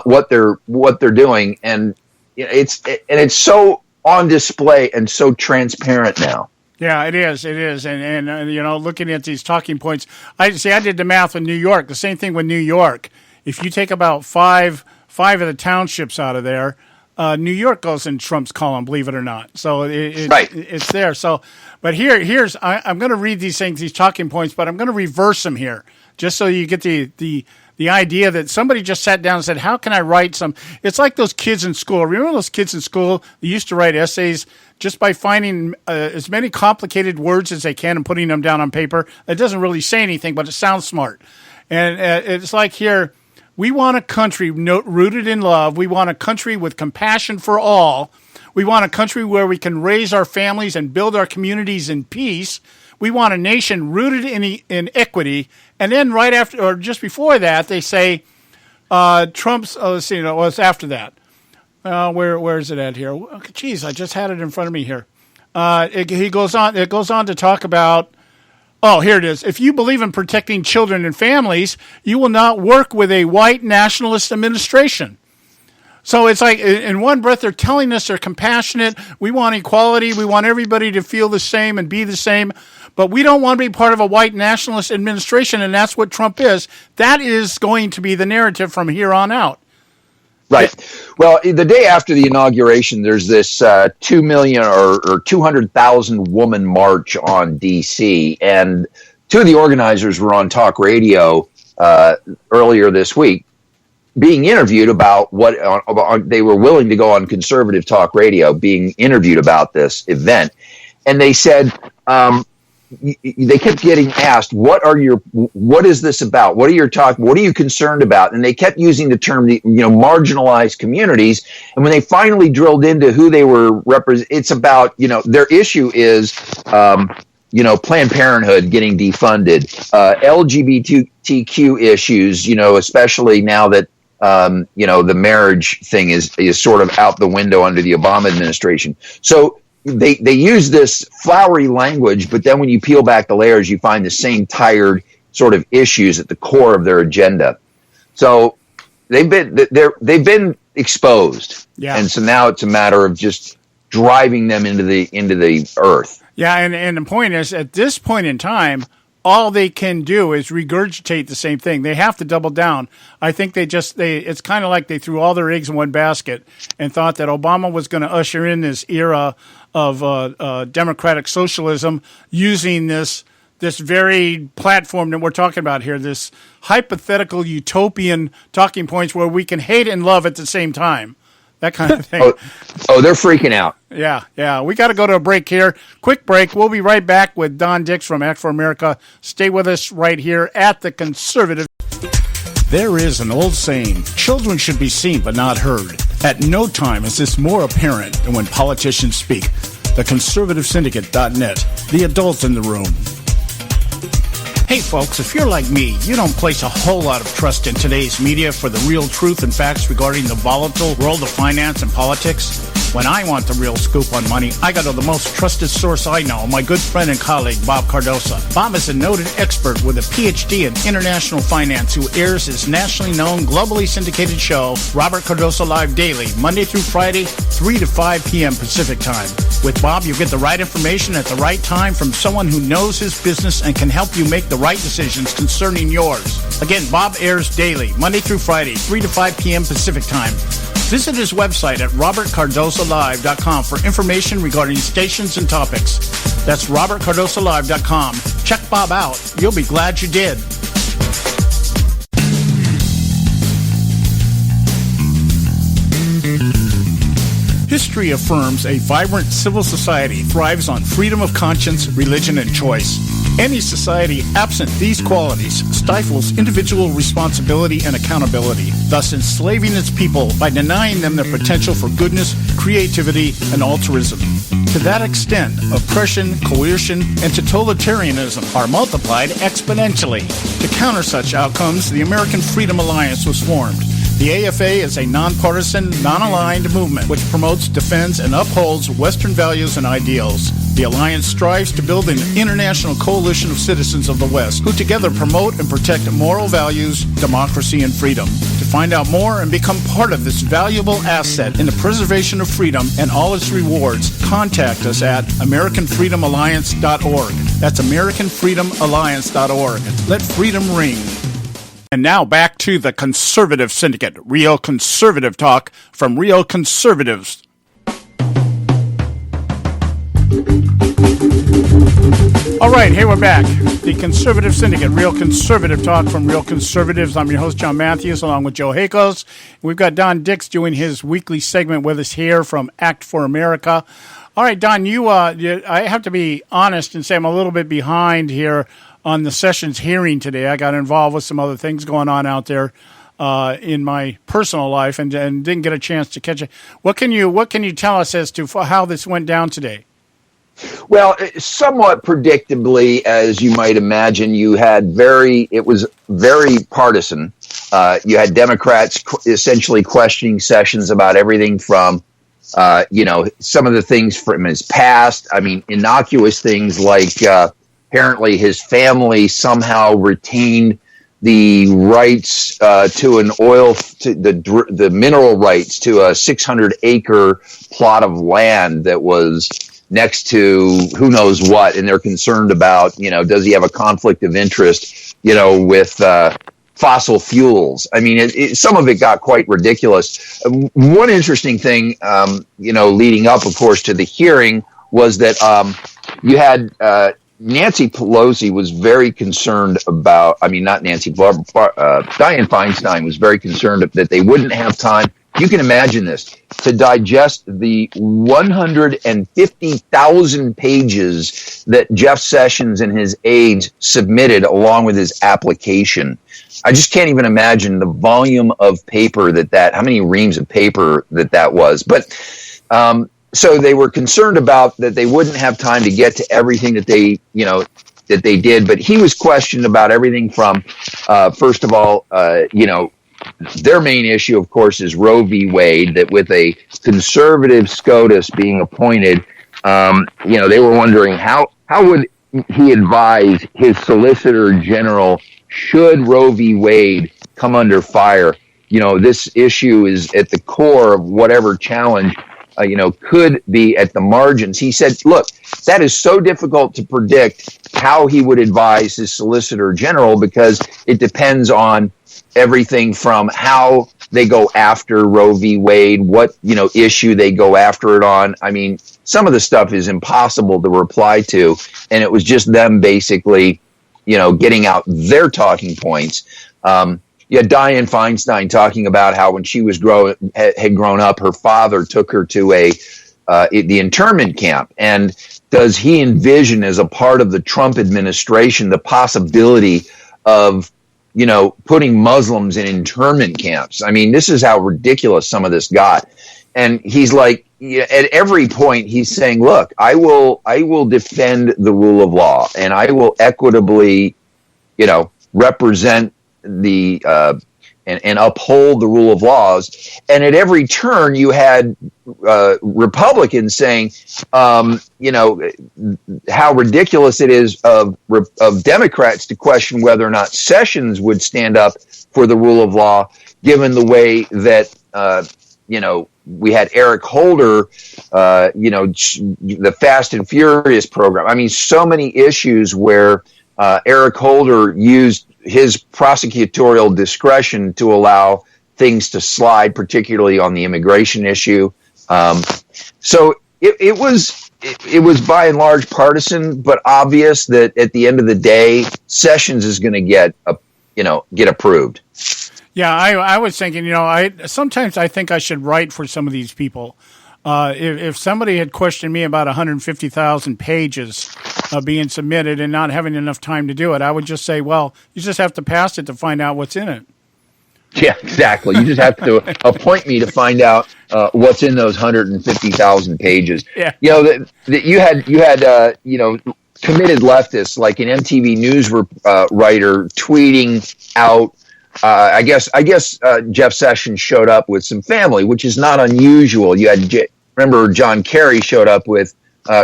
what they're doing, and it's so on display and so transparent now. Yeah, it is, and looking at these talking points, I did the math with New York. The same thing with New York. If you take about five of the townships out of there, New York goes in Trump's column, believe it or not. So it's there. So, but I'm going to read these things, these talking points, but I'm going to reverse them here, just so you get the idea that somebody just sat down and said, how can I write some? It's like those kids in school. Remember those kids in school that used to write essays just by finding as many complicated words as they can and putting them down on paper? It doesn't really say anything, but it sounds smart. And it's like here, we want a country rooted in love. We want a country with compassion for all. We want a country where we can raise our families and build our communities in peace. We want a nation rooted in equity. And then right after, or just before that, they say Trump's. It's after that. Where is it at here? Geez, I just had it in front of me here. It goes on to talk about. Oh, here it is. If you believe in protecting children and families, you will not work with a white nationalist administration. So it's like, in one breath, they're telling us they're compassionate. We want equality. We want everybody to feel the same and be the same. But we don't want to be part of a white nationalist administration, and that's what Trump is. That is going to be the narrative from here on out. Right. Well, the day after the inauguration, there's this 2 million or 200,000 woman march on D.C. And two of the organizers were on talk radio earlier this week being interviewed about they were willing to go on conservative talk radio being interviewed about this event. And they said, they kept getting asked, what is this about? What are you concerned about? And they kept using the term, marginalized communities. And when they finally drilled into who they were it's about, their issue is, Planned Parenthood getting defunded, LGBTQ issues, especially now that, the marriage thing is sort of out the window under the Obama administration. So, They use this flowery language, but then when you peel back the layers, you find the same tired sort of issues at the core of their agenda. So they've been exposed, and so now it's a matter of just driving them into the earth. Yeah, and the point is, at this point in time, all they can do is regurgitate the same thing. They have to double down. I think it's kind of like they threw all their eggs in one basket and thought that Obama was going to usher in this era of democratic socialism using this very platform that we're talking about here, this hypothetical utopian talking points where we can hate and love at the same time. That kind of thing. Oh, they're freaking out. Yeah. We got to go to a break here. Quick break. We'll be right back with Don Dix from Act for America. Stay with us right here at the Conservative. There is an old saying, children should be seen but not heard. At no time is this more apparent than when politicians speak. The ConservativeSyndicate.net, the adult in the room. Hey folks, if you're like me, you don't place a whole lot of trust in today's media for the real truth and facts regarding the volatile world of finance and politics. When I want the real scoop on money, I go to the most trusted source I know, my good friend and colleague, Bob Cardoso. Bob is a noted expert with a PhD in international finance who airs his nationally known, globally syndicated show, Robert Cardoso Live Daily, Monday through Friday, 3 to 5 p.m. Pacific Time. With Bob, you get the right information at the right time from someone who knows his business and can help you make the right decisions concerning yours. Again, Bob airs daily, Monday through Friday, 3 to 5 p.m. Pacific Time. Visit his website at robertcardosolive.com for information regarding stations and topics. That's robertcardosolive.com. Check Bob out. You'll be glad you did. History affirms a vibrant civil society thrives on freedom of conscience, religion, and choice. Any society absent these qualities stifles individual responsibility and accountability, thus enslaving its people by denying them their potential for goodness, creativity, and altruism. To that extent, oppression, coercion, and totalitarianism are multiplied exponentially. To counter such outcomes, the American Freedom Alliance was formed. The AFA is a nonpartisan, non-aligned movement which promotes, defends, and upholds Western values and ideals. The Alliance strives to build an international coalition of citizens of the West who together promote and protect moral values, democracy, and freedom. To find out more and become part of this valuable asset in the preservation of freedom and all its rewards, contact us at AmericanFreedomAlliance.org. That's AmericanFreedomAlliance.org. Let freedom ring. And now back to the Conservative Syndicate, real conservative talk from real conservatives. All right, hey, we're back. The Conservative Syndicate, real conservative talk from real conservatives. I'm your host, John Matthews, along with Joe Hakos. We've got Don Dix doing his weekly segment with us here from Act for America. All right, Don, I have to be honest and say I'm a little bit behind here on the Sessions hearing today. I got involved with some other things going on out there in my personal life and didn't get a chance to catch it. What can you tell us as to how this went down today? Well, somewhat predictably, as you might imagine, it was very partisan. You had Democrats essentially questioning Sessions about everything from, some of the things from his past. I mean, innocuous things like apparently his family somehow retained the rights to the mineral rights to a 600-acre plot of land that was next to who knows what, and they're concerned about, does he have a conflict of interest, with fossil fuels. I mean, some of it got quite ridiculous. One interesting thing, leading up, of course, to the hearing was that you had Nancy Pelosi was very concerned about, not Nancy, Dianne Feinstein was very concerned that they wouldn't have time. You can imagine this, to digest the 150,000 pages that Jeff Sessions and his aides submitted along with his application. I just can't even imagine the volume of paper how many reams of paper that was. But so they were concerned about that they wouldn't have time to get to everything that they did. But he was questioned about everything from, first of all, their main issue, of course, is Roe v. Wade, that with a conservative SCOTUS being appointed, they were wondering how would he advise his Solicitor General should Roe v. Wade come under fire. This issue is at the core of whatever challenge, could be at the margins. He said, look, that is so difficult to predict how he would advise his Solicitor General because it depends on everything from how they go after Roe v. Wade, what, issue they go after it on. I mean, some of the stuff is impossible to reply to. And it was just them basically, getting out their talking points. Dianne Feinstein talking about how when she was had grown up, her father took her to the internment camp. And does he envision as a part of the Trump administration the possibility of putting Muslims in internment camps? I mean, this is how ridiculous some of this got. And he's like, at every point, he's saying, look, I will defend the rule of law and I will equitably, represent the, and uphold the rule of laws. And at every turn, you had Republicans saying, how ridiculous it is of Democrats to question whether or not Sessions would stand up for the rule of law, given the way that, we had Eric Holder, the Fast and Furious program. I mean, so many issues where Eric Holder used his prosecutorial discretion to allow things to slide, particularly on the immigration issue. So it was by and large partisan, but obvious that at the end of the day, Sessions is going to get approved. Yeah, I was thinking, sometimes I think I should write for some of these people. If somebody had questioned me about 150,000 pages being submitted and not having enough time to do it, I would just say, well, you just have to pass it to find out what's in it. Yeah, exactly. You just have to appoint me to find out what's in those 150,000 pages. Yeah. That you had committed leftists like an MTV News writer tweeting out. I guess Jeff Sessions showed up with some family, which is not unusual. You had remember John Kerry showed up with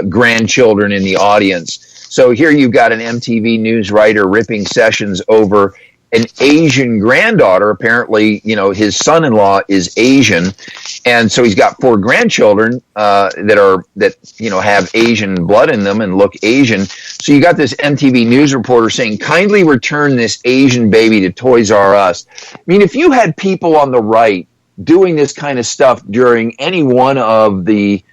grandchildren in the audience. So here you've got an MTV News writer ripping Sessions over an Asian granddaughter. Apparently, his son-in-law is Asian, and so he's got 4 grandchildren that have Asian blood in them and look Asian. So you got this MTV News reporter saying, "Kindly return this Asian baby to Toys R Us." I mean, if you had people on the right doing this kind of stuff during any one of the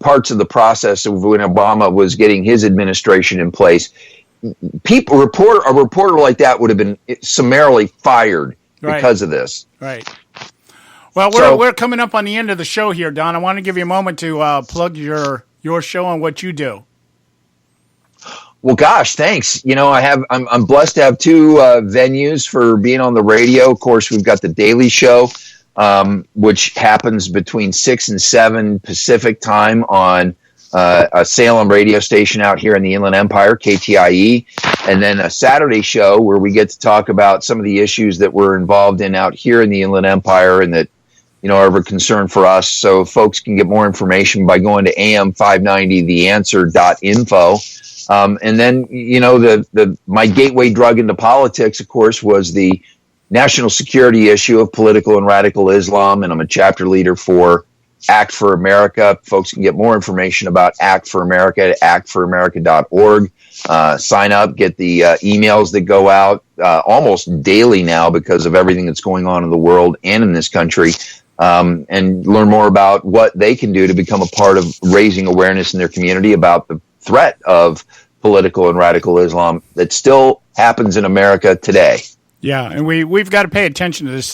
parts of the process of when Obama was getting his administration in place, a reporter like that would have been summarily fired because of this. Right. Well, we're coming up on the end of the show here, Don. I want to give you a moment to plug your show and what you do. Well, gosh, thanks. I'm blessed to have 2 venues for being on the radio. Of course, we've got the Daily Show, which happens between 6 and 7 Pacific time on a Salem radio station out here in the Inland Empire, KTIE, and then a Saturday show where we get to talk about some of the issues that we're involved in out here in the Inland Empire and that, are of a concern for us. So folks can get more information by going to am590theanswer.info. And then, my gateway drug into politics, of course, was the national security issue of political and radical Islam. And I'm a chapter leader for Act for America. Folks can get more information about Act for America at actforamerica.org. Sign up, get the emails that go out almost daily now because of everything that's going on in the world and in this country, and learn more about what they can do to become a part of raising awareness in their community about the threat of political and radical Islam that still happens in America today. Yeah, and we've got to pay attention to this.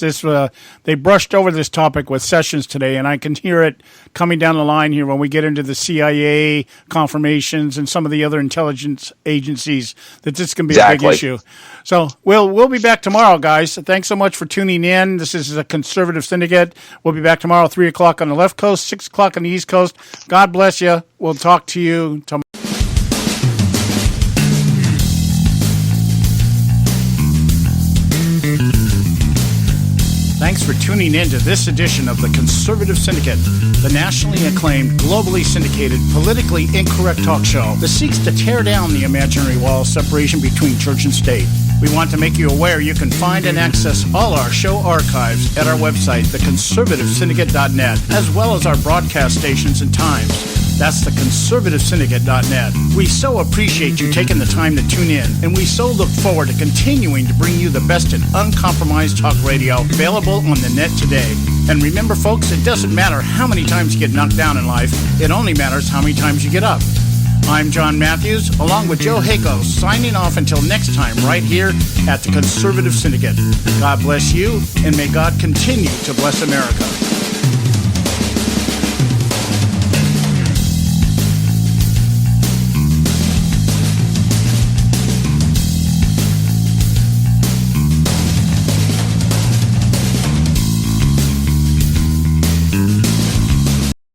They brushed over this topic with Sessions today, and I can hear it coming down the line here when we get into the CIA confirmations and some of the other intelligence agencies that this can be a big issue. So we'll be back tomorrow, guys. Thanks so much for tuning in. This is a Conservative Syndicate. We'll be back tomorrow, 3 o'clock on the left coast, 6 o'clock on the east coast. God bless you. We'll talk to you tomorrow. Thanks for tuning in to this edition of the Conservative Syndicate, the nationally acclaimed, globally syndicated, politically incorrect talk show that seeks to tear down the imaginary wall of separation between church and state. We want to make you aware you can find and access all our show archives at our website, theconservativesyndicate.net, as well as our broadcast stations and times. That's theconservativesyndicate.net. We so appreciate you taking the time to tune in, and we so look forward to continuing to bring you the best in uncompromised talk radio available on the net today. And remember, folks, it doesn't matter how many times you get knocked down in life. It only matters how many times you get up. I'm John Matthews, along with Joe Hako, signing off until next time right here at the Conservative Syndicate. God bless you, and may God continue to bless America.